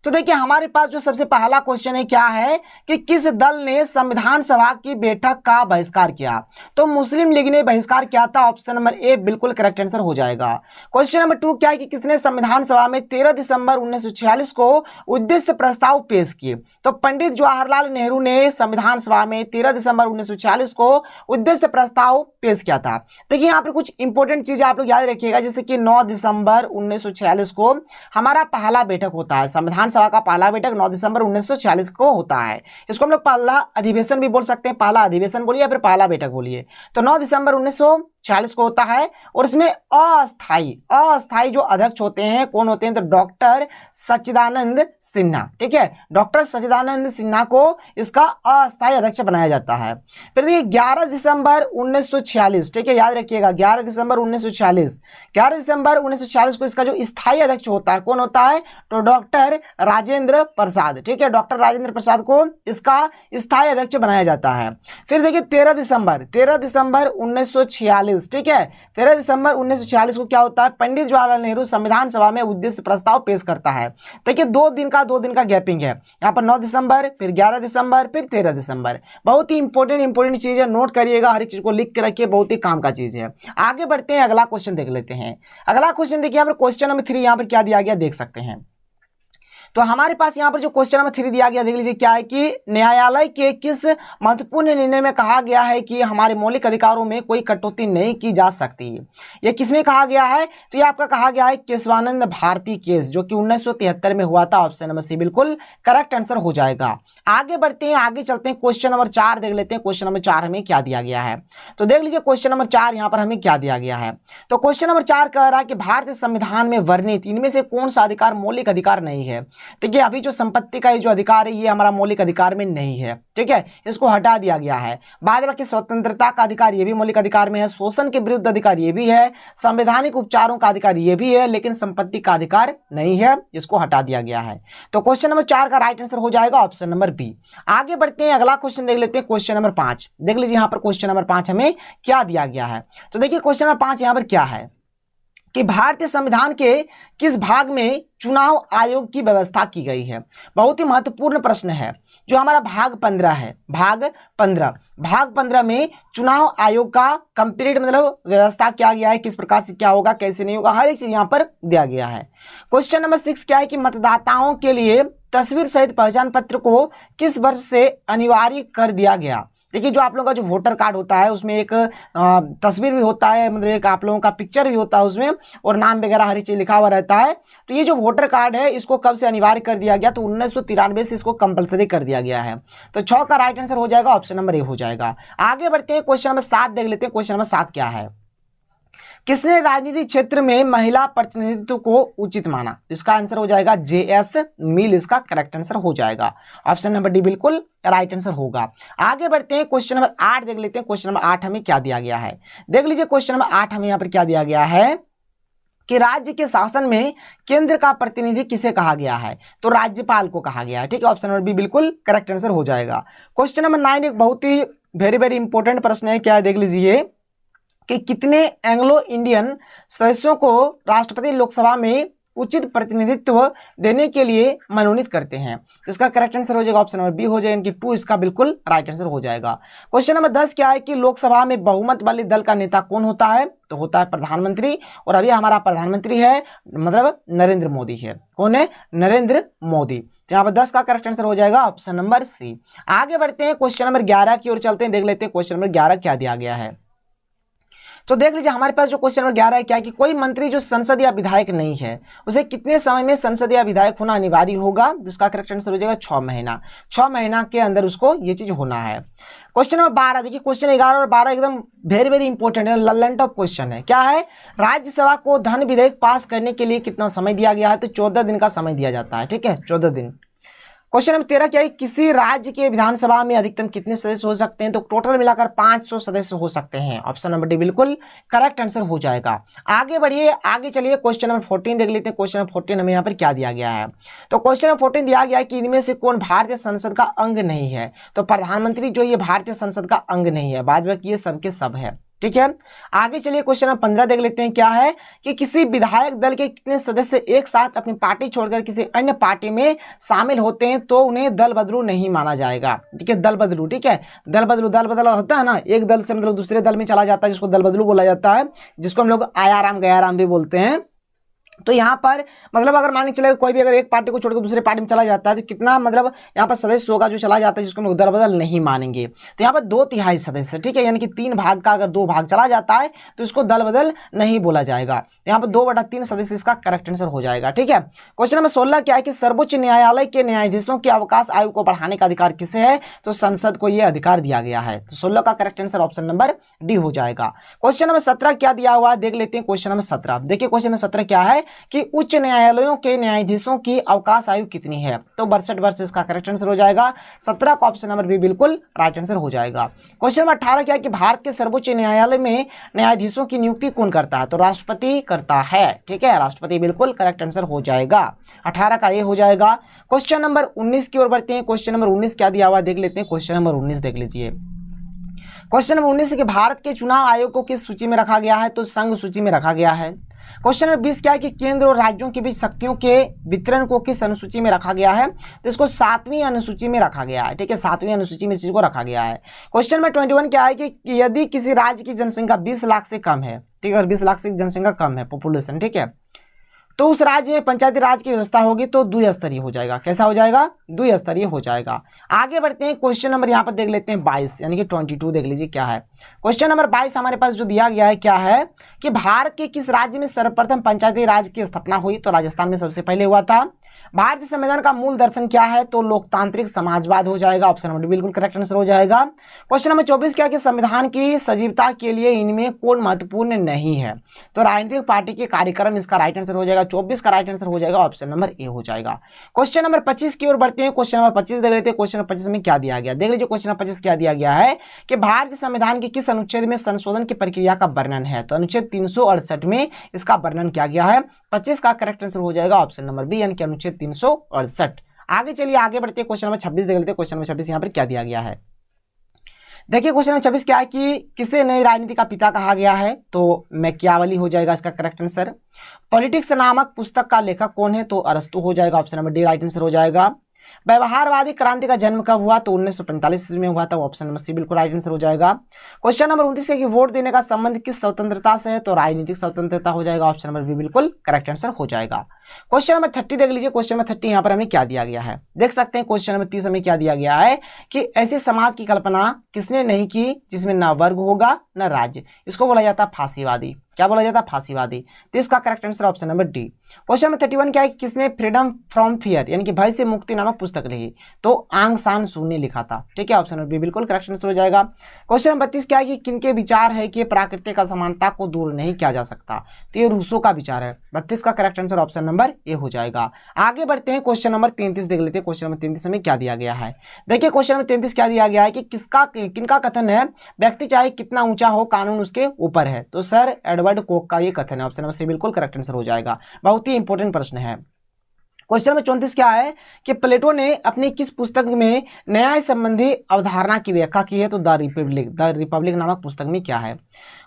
तो देखिए हमारे पास जो सबसे पहला क्वेश्चन है, क्या है कि किस दल ने संविधान सभा की बैठक का बहिष्कार किया। तो मुस्लिम लीग ने बहिष्कार किया था, ऑप्शन नंबर ए बिल्कुल करेक्ट आंसर हो जाएगा। क्वेश्चन नंबर 2 क्या है कि किसने संविधान सभा में 13 दिसंबर 1946 को उद्देश्य प्रस्ताव पेश किए। तो पंडित जवाहरलाल नेहरू ने संविधान सभा में 13 दिसंबर 1946 को उद्देश्य प्रस्ताव पेश किया था। देखिए यहाँ पर कुछ इंपॉर्टेंट चीज आप लोग याद रखिएगा, जैसे कि 9 दिसंबर 1946 को हमारा पहला बैठक होता है, संविधान सभा का पहला बैठक 9 दिसंबर 1946 को होता है। इसको हम लोग पहला अधिवेशन भी बोल सकते हैं, पहला अधिवेशन बोलिए या फिर पहला बैठक बोलिए। तो 9 दिसंबर 1946 को होता है, और इसमें अस्थाई जो अध्यक्ष होते हैं कौन होते हैं, तो डॉक्टर सच्चिदानंद सिन्हा। ठीक है, डॉक्टर सच्चिदानंद सिन्हा को इसका अस्थाई अध्यक्ष बनाया जाता है। फिर देखिए 11 दिसंबर 1946, ठीक है याद रखिएगा 11 दिसंबर 1946 को इसका जो स्थायी अध्यक्ष होता है कौन होता है, तो डॉक्टर राजेंद्र प्रसाद। ठीक है, डॉक्टर राजेंद्र प्रसाद को इसका स्थायी अध्यक्ष बनाया जाता है। फिर देखिए 13 दिसंबर 1946, ठीक है 13 दिसंबर 1946 को क्या होता है, पंडित जवाहरलाल नेहरू संविधान सभा में उद्देश्य प्रस्ताव पेश करता है। देखिए 2 दिन का गैपिंग है यहाँ पर, 9 दिसंबर फिर 11 दिसंबर फिर 13 दिसंबर। बहुत ही इंपॉर्टेंट चीज है, नोट करिएगा, हर एक चीज को लिख के रखिए, बहुत ही काम का चीज है। आगे बढ़ते हैं, अगला क्वेश्चन देख लेते हैं। अगला क्वेश्चन देखिए यहाँ पर क्वेश्चन नंबर 3 यहाँ पर क्या दिया गया देख सकते हैं। तो हमारे पास यहाँ पर जो क्वेश्चन नंबर 3 दिया गया देख लीजिए, क्या है कि न्यायालय के किस महत्वपूर्ण निर्णय में कहा गया है कि हमारे मौलिक अधिकारों में कोई कटौती नहीं की जा सकती। ये किसमें कहा गया है, तो ये आपका कहा गया है केशवानंद भारती केस, जो कि 1973 में हुआ था। ऑप्शन नंबर सी बिल्कुल करेक्ट आंसर हो जाएगा। आगे बढ़ते हैं, आगे चलते हैं, क्वेश्चन नंबर 4 देख लेते हैं। क्वेश्चन नंबर 4 हमें क्या दिया गया है, तो देख लीजिए क्वेश्चन नंबर 4 यहाँ पर हमें क्या दिया गया है। तो क्वेश्चन नंबर 4 कह रहा है कि भारतीय संविधान में वर्णित इनमें से कौन सा अधिकार मौलिक अधिकार नहीं है। देखिए अभी जो संपत्ति का ये जो अधिकार है ये हमारा मौलिक अधिकार में नहीं है। ठीक है, इसको हटा दिया गया है। बाद बाकी स्वतंत्रता का अधिकार ये भी मौलिक अधिकार में है, शोषण के विरुद्ध अधिकार ये भी है, संवैधानिक उपचारों का अधिकार ये भी है, लेकिन संपत्ति का अधिकार नहीं है, इसको हटा दिया गया है। तो क्वेश्चन नंबर 4 का राइट आंसर हो जाएगा ऑप्शन नंबर बी। आगे बढ़ते हैं, अगला क्वेश्चन देख लेते हैं, क्वेश्चन नंबर 5 देख लीजिए। यहाँ पर क्वेश्चन नंबर 5 हमें क्या दिया गया है, तो देखिए क्वेश्चन नंबर 5 यहाँ पर क्या है कि भारतीय संविधान के किस भाग में चुनाव आयोग की व्यवस्था की गई है। बहुत ही महत्वपूर्ण प्रश्न है। जो हमारा भाग 15 है, भाग 15 में चुनाव आयोग का कंप्लीट मतलब व्यवस्था किया गया है, किस प्रकार से क्या होगा कैसे नहीं होगा, हर एक चीज यहाँ पर दिया गया है। क्वेश्चन नंबर 6 क्या है कि मतदाताओं के लिए तस्वीर सहित पहचान पत्र को किस वर्ष से अनिवार्य कर दिया गया। देखिए जो आप लोगों का जो वोटर कार्ड होता है उसमें एक तस्वीर भी होता है, मतलब एक आप लोगों का पिक्चर भी होता है उसमें, और नाम वगैरह हर चीज लिखा हुआ रहता है। तो ये जो वोटर कार्ड है इसको कब से अनिवार्य कर दिया गया, तो 1993 से इसको कंपलसरी कर दिया गया है। तो 6 का राइट आंसर हो जाएगा ऑप्शन नंबर ए हो जाएगा। आगे बढ़ते हैं, क्वेश्चन नंबर 7 देख लेते हैं। क्वेश्चन नंबर 7 क्या है, किसने राजनीतिक क्षेत्र में महिला प्रतिनिधित्व को उचित माना? इसका आंसर हो जाएगा जे.एस. मिल, इसका करेक्ट आंसर हो जाएगा। ऑप्शन नंबर डी बिल्कुल राइट आंसर होगा। आगे बढ़ते हैं, क्वेश्चन नंबर 8 देख लेते हैं। क्वेश्चन नंबर 8 हमें क्या दिया गया है, देख लीजिए। क्वेश्चन नंबर 8 हमें यहाँ पर क्या दिया गया है कि राज्य के शासन में केंद्र का प्रतिनिधि किसे कहा गया है, तो राज्यपाल को कहा गया है। ठीक है, ऑप्शन नंबर बी बिल्कुल करेक्ट आंसर हो जाएगा। क्वेश्चन नंबर 9 एक बहुत ही वेरी वेरी इंपॉर्टेंट प्रश्न है, क्या है देख लीजिए कि कितने एंग्लो इंडियन सदस्यों को राष्ट्रपति लोकसभा में उचित प्रतिनिधित्व देने के लिए मनोनीत करते हैं? तो इसका करेक्ट आंसर हो जाएगा ऑप्शन नंबर बी हो जाएगा, इनकी 2 इसका बिल्कुल राइट आंसर हो जाएगा। क्वेश्चन नंबर 10 क्या है कि लोकसभा में बहुमत वाले दल का नेता कौन होता है, तो होता है प्रधानमंत्री, और अभी हमारा प्रधानमंत्री है मतलब नरेंद्र मोदी है। कौन है? नरेंद्र मोदी। तो यहाँ पर 10 का करेक्ट आंसर हो जाएगा ऑप्शन नंबर सी। आगे बढ़ते हैं, क्वेश्चन नंबर 11 की ओर चलते हैं, देख लेते हैं क्वेश्चन नंबर 11 क्या दिया गया है। तो देख लीजिए हमारे पास जो क्वेश्चन नंबर 11 है क्या है कि कोई मंत्री जो संसद या विधायक नहीं है उसे कितने समय में संसद या विधायक होना अनिवार्य होगा? जिसका करेक्ट आंसर हो जाएगा 6 महीना। 6 महीना के अंदर उसको ये चीज होना है। क्वेश्चन नंबर 12 देखिए, क्वेश्चन 11 और 12 एकदम वेरी वेरी इंपॉर्टेंट है, ललन टॉप क्वेश्चन है। क्या है, राज्यसभा को धन विधेयक पास करने के लिए कितना समय दिया गया है? तो 14 दिन का समय दिया जाता है। ठीक है, 14 दिन। क्वेश्चन नंबर 13 क्या है, किसी राज्य के विधानसभा में अधिकतम कितने सदस्य हो सकते हैं? तो टोटल मिलाकर 500 सदस्य हो सकते हैं। ऑप्शन नंबर डी बिल्कुल करेक्ट आंसर हो जाएगा। आगे बढ़िए, आगे चलिए, क्वेश्चन नंबर 14 देख लेते हैं। क्वेश्चन नंबर 14 हमें यहाँ पर क्या दिया गया है, तो क्वेश्चन नंबर 14 दिया गया है कि इनमें से कौन भारतीय संसद का अंग नहीं है? तो प्रधानमंत्री जो ये भारतीय संसद का अंग नहीं है, बाद में ये सबके सब है। ठीक है, आगे चलिए क्वेश्चन नंबर 15 देख लेते हैं। क्या है कि किसी विधायक दल के कितने सदस्य एक साथ अपनी पार्टी छोड़कर किसी अन्य पार्टी में शामिल होते हैं तो उन्हें दल बदलू नहीं माना जाएगा? ठीक है, दल बदलू। ठीक है, दल बदल होता है ना, एक दल से मतलब दूसरे दल में चला जाता है जिसको दल बदलू बोला जाता है, जिसको हम लोग आया राम गया राम भी बोलते हैं। तो यहाँ पर मतलब अगर मान के चले कोई भी अगर एक पार्टी को छोड़कर दूसरे पार्टी में चला जाता है तो कितना मतलब यहाँ पर सदस्य होगा जो चला जाता है जिसको हम लोग दल बदल नहीं मानेंगे? तो यहाँ पर 2/3 सदस्य। ठीक है, यानी कि 3 भाग का अगर 2 भाग चला जाता है तो इसको दल बदल नहीं बोला जाएगा। यहाँ पर 2/3 सदस्य इसका करेक्ट आंसर हो जाएगा। ठीक है, क्वेश्चन नंबर 16 क्या है कि सर्वोच्च न्यायालय के न्यायाधीशों की अवकाश आयु को बढ़ाने का अधिकार किसे है? तो संसद को यह अधिकार दिया गया है। तो 16 का correct answer option number D हो जाएगा। क्वेश्चन नंबर 17 क्या दिया हुआ है, देख लेते हैं। क्वेश्चन नंबर 17 देखिए, क्वेश्चन नंबर 17 क्या है कि उच्च न्यायालयों के न्यायाधीशों की अवकाश आयु कितनी है? तो 62 वर्ष इसका करेक्ट आंसर हो जाएगा। 17 का ऑप्शन नंबर बी बिल्कुल राइट आंसर हो जाएगा। क्वेश्चन नंबर 18 क्या है कि भारत के सर्वोच्च न्यायालय में न्यायाधीशों की नियुक्ति कौन करता है? तो राष्ट्रपति करता है। ठीक है, राष्ट्रपति बिल्कुल करेक्ट आंसर हो जाएगा। 18 का ये हो जाएगा। क्वेश्चन नंबर 19 की ओर बढ़ते हैं। क्वेश्चन नंबर 19 क्या दिया हुआ देख लेते हैं। क्वेश्चन नंबर 19 देख लीजिए। क्वेश्चन नंबर 19 कि भारत के चुनाव आयोग को किस सूची में रखा गया है? तो संघ सूची में रखा गया है। क्वेश्चन नंबर 20 क्या है कि केंद्र और राज्यों के बीच शक्तियों के वितरण को किस अनुसूची में रखा गया है? तो इसको 7वीं अनुसूची में रखा गया है। ठीक है, 7वीं अनुसूची में इस चीज को रखा गया है। क्वेश्चन नंबर 21 क्या है कि यदि किसी राज्य की जनसंख्या 20 लाख से कम है, ठीक है, और 20 लाख से जनसंख्या कम है पॉपुलेशन, ठीक है, तो उस राज्य में पंचायती राज की व्यवस्था होगी तो द्विस्तरीय हो जाएगा। कैसा हो जाएगा? द्विस्तरीय हो जाएगा। आगे बढ़ते हैं, क्वेश्चन नंबर यहाँ पर देख लेते हैं 22 यानी कि 22 देख लीजिए क्या है। क्वेश्चन नंबर 22 हमारे पास जो दिया गया है क्या है कि भारत के किस राज्य में सर्वप्रथम पंचायती राज की स्थापना हुई? तो राजस्थान में सबसे पहले हुआ था। भारतीय संविधान का मूल दर्शन क्या है? तो लोकतांत्रिक समाजवाद हो जाएगा। ऑप्शन नंबर बिल्कुल करेक्ट आंसर हो जाएगा। क्वेश्चन नंबर 24 क्या कि संविधान की सजीवता के लिए इनमें कौन महत्वपूर्ण नहीं है? तो राजनीतिक पार्टी के कार्यक्रम इसका राइट आंसर हो जाएगा। 24 का राइट आंसर हो जाएगा, ऑप्शन नंबर ए हो जाएगा। क्वेश्चन नंबर 25 की ओर बढ़ते हैं। क्वेश्चन नंबर 25 देख लेते हैं। क्वेश्चन नंबर 25 में क्या दिया गया देख लीजिए। क्वेश्चन नंबर 25 क्या दिया गया है कि भारतीय संविधान के किस अनुच्छेद में संशोधन की प्रक्रिया का वर्णन है? तो अनुच्छेद 368 में इसका वर्णन किया गया है। 25 का करेक्ट आंसर हो जाएगा ऑप्शन नंबर बी यानी कि अनुच्छेद 368। आगे चलिए आगे बढ़ते हैं। क्वेश्चन नंबर 26 देख लेते हैं। क्वेश्चन नंबर 26 यहाँ पर क्या दिया गया है देखिए। क्वेश्चन नंबर 26 क्या है कि किसे नई राजनीति का पिता कहा गया है? तो मैकियावेली हो जाएगा इसका करेक्ट आंसर। पॉलिटिक्स नामक पुस्तक का लेखक कौन है? तो अरस्तु हो जाएगा। Option number D right answer हो जाएगा। व्यवहारवादी क्रांति का जन्म कब हुआ? तो 1945 ईस्वी में हुआ था। ऑप्शन नंबर सी बिल्कुल राइट आंसर हो जाएगा। क्वेश्चन नंबर 29 है कि वोट देने का संबंध किस स्वतंत्रता से है? तो राजनीतिक स्वतंत्रता हो जाएगा। ऑप्शन नंबर बी बिल्कुल करेक्ट आंसर हो जाएगा। क्वेश्चन नंबर 30 देख लीजिए। क्वेश्चन नंबर 30 यहाँ पर हमें क्या दिया गया है, देख सकते हैं। क्वेश्चन नंबर 30 हमें क्या दिया गया है कि ऐसे समाज की कल्पना किसने नहीं की जिसमें न वर्ग होगा न राज्य, इसको बोला जाता है फांसीवादी। क्या बोला जाता है? फांसीवादी। तो इसका correct answer option number D. Question number 31 क्या है, किसने फ्रीडम फ्रॉम फियर यानी कि भय से मुक्ति नामक पुस्तक लिखी? तो आंग सान सू ने लिखा था। ठीक है, ऑप्शन नंबर बी बिल्कुल करेक्ट आंसर हो जाएगा। क्वेश्चन नंबर 32 क्या है कि किनके विचार है कि प्राकृतिक असमानता को दूर नहीं किया जा सकता? तो ये रूसो का विचार है। 32 का correct answer option number A हो जाएगा। आगे बढ़ते हैं, क्वेश्चन नंबर 33 देख लेते हैं। क्वेश्चन नंबर 33 में क्या दिया गया है, देखिए क्वेश्चन नंबर 33 क्या दिया गया है कि किनका कथन है, व्यक्ति चाहे कितना ऊंचा हो कानून उसके ऊपर है? तो सर एडवर्ड कोक का ये कथन है। ऑप्शन नंबर सी बिल्कुल करेक्ट आंसर हो जाएगा। बहुत ही इंपॉर्टेंट प्रश्न है। क्वेश्चन नंबर 34 क्या है कि प्लेटो ने अपनी किस पुस्तक में न्याय संबंधी अवधारणा की व्याख्या की है? तो द रिपब्लिक नामक पुस्तक में क्या है?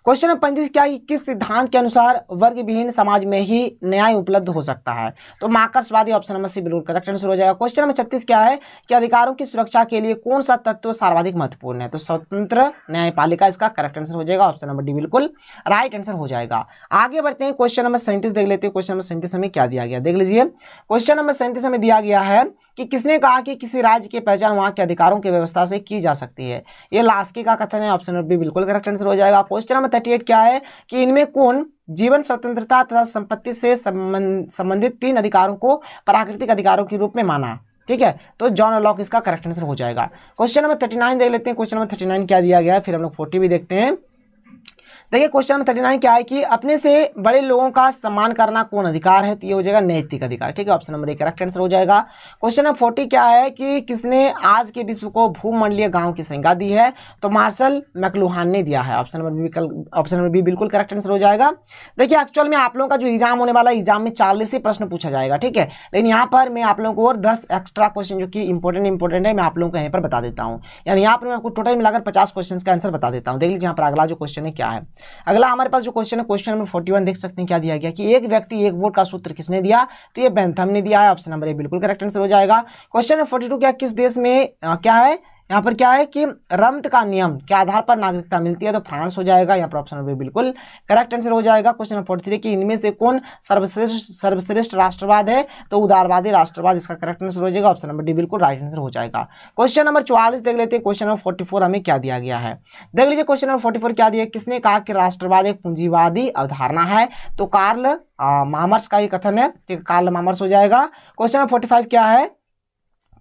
क्वेश्चन नंबर 35 क्या है, किस सिद्धांत के अनुसार वर्ग विहीन समाज में ही न्याय उपलब्ध हो सकता है? तो मार्क्सवादी। ऑप्शन नंबर सी बिल्कुल करेक्ट आंसर हो जाएगा। क्वेश्चन नंबर 36 क्या है कि अधिकारों की सुरक्षा के लिए कौन सा तत्व सर्वाधिक महत्वपूर्ण है? तो स्वतंत्र न्यायपालिका इसका करेक्ट आंसर हो जाएगा। ऑप्शन नंबर डी बिल्कुल राइट आंसर हो जाएगा। आगे बढ़ते हैं, क्वेश्चन नंबर 37 देख लेते हैं। क्वेश्चन नंबर 37 में क्या दिया गया, देख लीजिए। क्वेश्चन नंबर 37 में दिया गया है कि किसने कहा कि किसी राज्य की पहचान वहां के अधिकारों की व्यवस्था से की जा सकती है? ये लास्की का कथन है। ऑप्शन नंबर बी बिल्कुल करेक्ट आंसर हो जाएगा। क्वेश्चन नंबर 38 क्या है कि इनमें कौन जीवन स्वतंत्रता तथा संपत्ति से संबंधित 3 अधिकारों को प्राकृतिक अधिकारों के रूप में माना? ठीक है, तो जॉन लॉक इसका करेक्ट आंसर हो जाएगा। क्वेश्चन नंबर 39 देख लेते हैं। क्वेश्चन नंबर 39 क्या दिया गया है, फिर हम लोग 40 भी देखते हैं। देखिए क्वेश्चन नंबर 39 क्या है कि अपने से बड़े लोगों का सम्मान करना कौन अधिकार है? तो ये हो जाएगा नैतिक अधिकार। ठीक है, option number A correct answer हो जाएगा। क्वेश्चन नंबर 40 क्या है कि किसने आज के विश्व को भूमंडलीय गांव की संज्ञा दी है? तो मार्शल मैक्लुहान ने दिया है। ऑप्शन नंबर बी बिल्कुल करेक्ट आंसर हो जाएगा। देखिए एक्चुअल में आप लोगों का जो एग्जाम होने वाला है, एग्जाम में 40 ही प्रश्न पूछा जाएगा। ठीक है, लेकिन यहाँ पर मैं आप लोगों को और 10 एक्स्ट्रा क्वेश्चन जो कि इंपॉर्टेंट है मैं आप लोगों को यहाँ पर बता देता हूँ। यानी यहाँ पर मैं आपको टोटल मिलाकर 50 क्वेश्चन का आंसर बता देता हूँ। देख लीजिए यहाँ पर अगला जो क्वेश्चन है क्या है। अगला हमारे जो क्वेश्चन है, क्वेश्चन नंबर 41 देख सकते हैं क्या दिया गया कि एक व्यक्ति एक वोट का सूत्र किसने दिया? तो ये बेंथम ने दिया है। ऑप्शन नंबर ए बिल्कुल करेक्ट आंसर हो जाएगा। क्वेश्चन नंबर 42 क्या किस देश में क्या है, यहाँ पर क्या है कि रम्त का नियम के आधार पर नागरिकता मिलती है? तो फ्रांस हो जाएगा। यहाँ पर ऑप्शन नंबर बिल्कुल करेक्ट आंसर हो जाएगा। क्वेश्चन नंबर 43 कि इनमें से कौन सर्वश्रेष्ठ राष्ट्रवाद है? तो उदारवादी राष्ट्रवाद इसका करेक्ट आंसर हो जाएगा। ऑप्शन नंबर डी बिल्कुल राइट आंसर हो जाएगा। क्वेश्चन नंबर 44 देख लेते हैं। क्वेश्चन नंबर 44 हमें क्या दिया गया है, देख लीजिए। क्वेश्चन नंबर 44 क्या दिया, किसने कहा कि राष्ट्रवाद एक पूंजीवादी अवधारणा है? तो कार्ल मार्क्स का ये कथन है। ठीक है, कार्ल मार्क्स हो जाएगा। क्वेश्चन नंबर 45 क्या है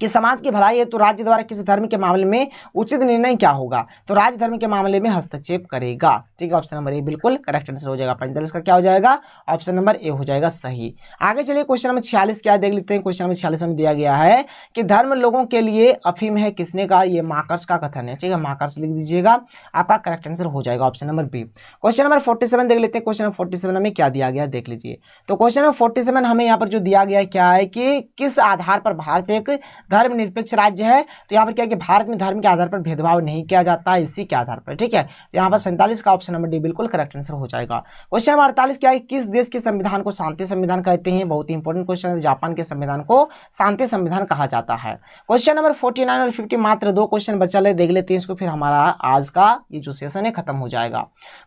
कि समाज की भलाई है तो राज्य द्वारा किसी धर्म के मामले में उचित निर्णय क्या होगा? तो राज्य धर्म के मामले में हस्तक्षेप करेगा। ठीक है, ऑप्शन नंबर ए बिल्कुल करेक्ट आंसर हो जाएगा। 45 का क्या हो जाएगा? ऑप्शन नंबर ए हो जाएगा सही। आगे चलिए क्वेश्चन नंबर 46 क्या देख लेते हैं। क्वेश्चन नंबर 46 में दिया गया है कि धर्म लोगों के लिए अफीम है, किसने कहा? ये मार्क्स का कथन है। ठीक है, मार्क्स लिख दीजिएगा, आपका करेक्ट आंसर हो जाएगा option number B. Question number 47 देख लेते हैं। क्वेश्चन नंबर 47 में क्या दिया गया देख लीजिए। तो क्वेश्चन नंबर 47 हमें यहाँ पर जो दिया गया है क्या है कि किस आधार पर भारत एक धर्मनिरपेक्ष राज्य है? तो यहाँ पर क्या है कि भारत में धर्म के आधार पर भेदभाव नहीं किया जाता, इसी के आधार पर। ठीक है, यहाँ पर 47 का ऑप्शन नंबर डी बिल्कुल करेक्ट आंसर हो जाएगा। क्वेश्चन नंबर 48 क्या है, किस देश के संविधान को शांति संविधान कहते हैं? बहुत ही इंपॉर्टेंट क्वेश्चन है। जापान के संविधान को शांति संविधान कहा जाता है। क्वेश्चन नंबर 49 और 50 मात्र 2 क्वेश्चन बचा है, देख लेते हैं इसको, फिर हमारा आज का ये जो सेशन है खत्म हो जाएगा।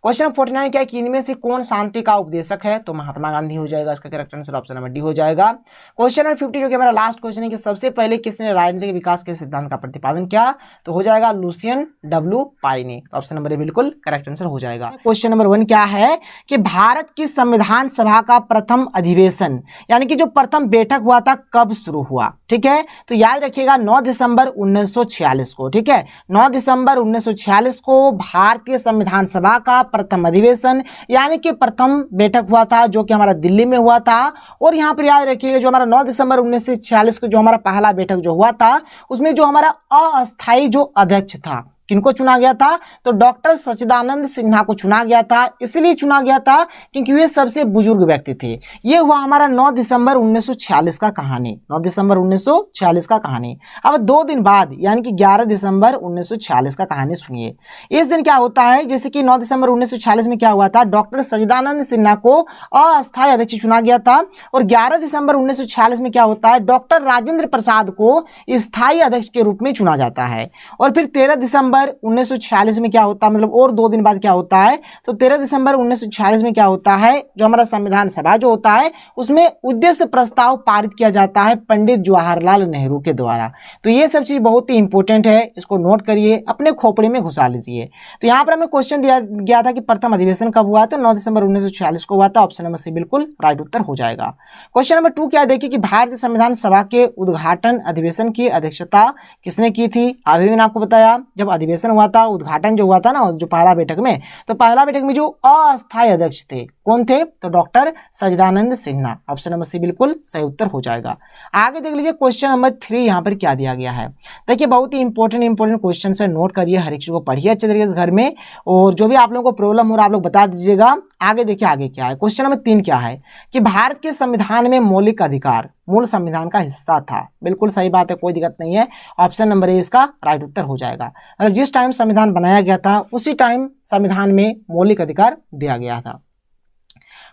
क्वेश्चन नंबर 49 क्या है कि इनमें से कौन शांति का उपदेशक है? तो महात्मा गांधी हो जाएगा, इसका correct answer option number D हो जाएगा। क्वेश्चन नंबर 50 जो कि हमारा लास्ट क्वेश्चन है कि सबसे पहले किसने राजनीतिक विकास के सिद्धांत का प्रतिपादन किया? तो हो जाएगा लुसियन डब्ल्यू पाई ने। ऑप्शन नंबर ए बिल्कुल करेक्ट आंसर हो जाएगा। क्वेश्चन नंबर 1 क्या है कि भारत की संविधान सभा का प्रथम अधिवेशन यानी कि जो प्रथम बैठक हुआ था कब शुरू हुआ? ठीक है, तो याद रखिएगा 9 दिसंबर 1946 को। ठीक है, 9 दिसंबर 1946 को भारतीय संविधान सभा का प्रथम अधिवेशन यानी कि प्रथम बैठक हुआ था, जो कि हमारा दिल्ली में हुआ था। और यहाँ पर याद रखिएगा जो हमारा 9 दिसंबर 1946 को जो हमारा पहला बैठक जो हुआ था उसमें जो हमारा अस्थायी जो अध्यक्ष था, किनको चुना गया था? तो डॉक्टर सच्चिदानंद सिन्हा को चुना गया था। इसलिए चुना गया था क्योंकि वे सबसे बुजुर्ग व्यक्ति थे। ये हुआ हमारा 9 दिसंबर 1946 का कहानी, 9 दिसंबर 1946 का कहानी। अब 2 दिन बाद यानी कि 11 दिसंबर 1946 का कहानी सुनिए। इस दिन क्या होता है, जैसे कि 9 दिसंबर 1946 में क्या हुआ था, डॉक्टर सच्चिदानंद सिन्हा को अस्थायी अध्यक्ष चुना गया था। और 11 दिसंबर 1946 में क्या होता है, डॉक्टर राजेंद्र प्रसाद को स्थायी अध्यक्ष के रूप में चुना जाता है। और फिर 13 दिसंबर 1946 में क्या होता है, मतलब और 2 दिन बाद क्या होता है, तो 13 दिसंबर 1946 में क्या होता है, जो हमारा संविधान सभा जो होता है उसमें उद्देश्य प्रस्ताव पारित किया जाता है पंडित जवाहरलाल नेहरू के द्वारा। तो ये सब चीज बहुत ही इंपॉर्टेंट है, इसको नोट करिए, अपने खोपड़ी में घुसा लीजिए। तो यहाँ पर हमें क्वेश्चन दिया गया था कि प्रथम अधिवेशन कब हुआ, तो 9 दिसंबर 1946 को हुआ था। ऑप्शन नंबर सी बिल्कुल राइट उत्तर हो जाएगा। क्वेश्चन नंबर 2 क्या देखिए कि भारतीय संविधान सभा के उद्घाटन अधिवेशन की अध्यक्षता किसने की थी? अभी मैंने आपको बताया जब अधिवेशन हुआ था, उद्घाटन जो हुआ था ना, जो पहला बैठक में, तो पहला बैठक में जो अस्थायी अध्यक्ष थे कौन थे, तो डॉक्टर सच्चिदानंद सिन्हा। ऑप्शन नंबर सी बिल्कुल सही उत्तर हो जाएगा। आगे देख लीजिए क्वेश्चन नंबर 3 यहाँ पर क्या दिया गया है। देखिए बहुत ही इंपॉर्टेंट क्वेश्चन है, नोट करिए, हर एक चीज को पढ़िए अच्छे तरीके से घर में, और जो भी आप लोगों को प्रॉब्लम हो रहा है आप लोग बता दीजिएगा। आगे देखिए आगे क्या है। क्वेश्चन नंबर 3 क्या है कि भारत के संविधान में मौलिक अधिकार मूल संविधान का हिस्सा था। बिल्कुल सही बात है, कोई दिक्कत नहीं है। ऑप्शन नंबर ए इसका राइट उत्तर हो जाएगा। मतलब जिस टाइम संविधान बनाया गया था उसी टाइम संविधान में मौलिक अधिकार दिया गया था।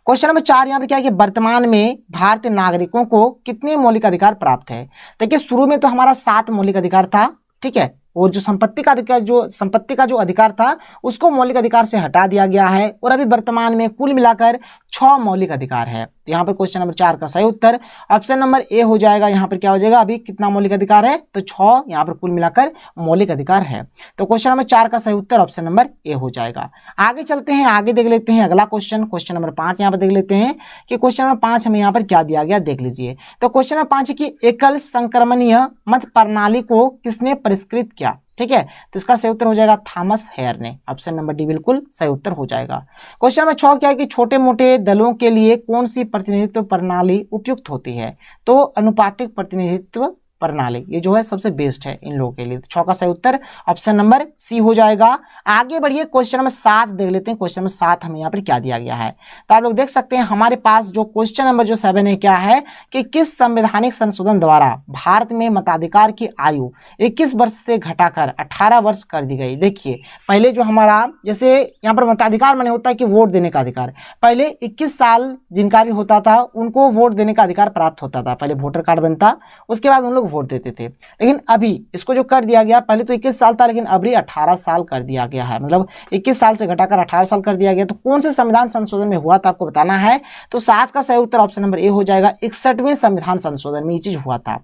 क्वेश्चन नंबर 4 यहाँ पर क्या है कि वर्तमान में भारतीय नागरिकों को कितने मौलिक अधिकार प्राप्त है? देखिए शुरू में तो हमारा 7 मौलिक अधिकार था, ठीक है, और जो संपत्ति का जो अधिकार था उसको मौलिक अधिकार से हटा दिया गया है, और अभी वर्तमान में कुल मिलाकर 6 मौलिक अधिकार है। तो यहाँ पर क्वेश्चन नंबर 4 का सही उत्तर ऑप्शन नंबर ए हो जाएगा। यहाँ पर क्या हो जाएगा, अभी कितना मौलिक अधिकार है, तो 6 यहाँ पर कुल मिलाकर मौलिक अधिकार है। तो क्वेश्चन नंबर 4 का सही उत्तर ऑप्शन नंबर ए हो जाएगा। आगे चलते हैं, आगे देख लेते हैं अगला क्वेश्चन, क्वेश्चन नंबर 5 यहाँ पर देख लेते हैं कि क्वेश्चन नंबर 5 हमें यहाँ पर क्या दिया गया, देख लीजिए। तो क्वेश्चन नंबर 5 की एकल संक्रमणीय मत प्रणाली को किसने परिष्कृत किया? ठीक है, तो इसका सही उत्तर हो जाएगा थॉमस हेयर ने। ऑप्शन नंबर डी बिल्कुल सही उत्तर हो जाएगा। क्वेश्चन नंबर 6 क्या है कि छोटे मोटे दलों के लिए कौन सी प्रतिनिधित्व प्रणाली उपयुक्त होती है? तो अनुपातिक प्रतिनिधित्व प्रणाली ये जो है सबसे बेस्ट है इन लोगों के लिए। 6 का सही उत्तर ऑप्शन नंबर सी हो जाएगा। आगे बढ़िए क्वेश्चन नंबर 7 देख लेते हैं। क्वेश्चन नंबर 7 हमें यहाँ पर क्या दिया गया है, तो आप लोग देख सकते हैं हमारे पास जो क्वेश्चन नंबर जो 7 है क्या है कि किस संवैधानिक संशोधन द्वारा भारत में मताधिकार की आयु 21 वर्ष से घटाकर 18 वर्ष कर दी गई। देखिए पहले जो हमारा जैसे यहाँ पर मताधिकार माने होता है कि वोट देने का अधिकार, पहले 21 साल जिनका भी होता था उनको वोट देने का अधिकार प्राप्त होता था, पहले वोटर कार्ड बनता, उसके बाद उन लोग वोट देते थे। लेकिन अभी इसको जो कर दिया गया, पहले तो 21 साल था लेकिन अभी 18 साल कर दिया गया है, मतलब 21 साल से घटाकर 18 साल कर दिया गया। तो कौन से संविधान संशोधन में हुआ था आपको बताना है, तो 7 का सही उत्तर ऑप्शन नंबर ए हो जाएगा। 61वें संविधान संशोधन में ये चीज हुआ था।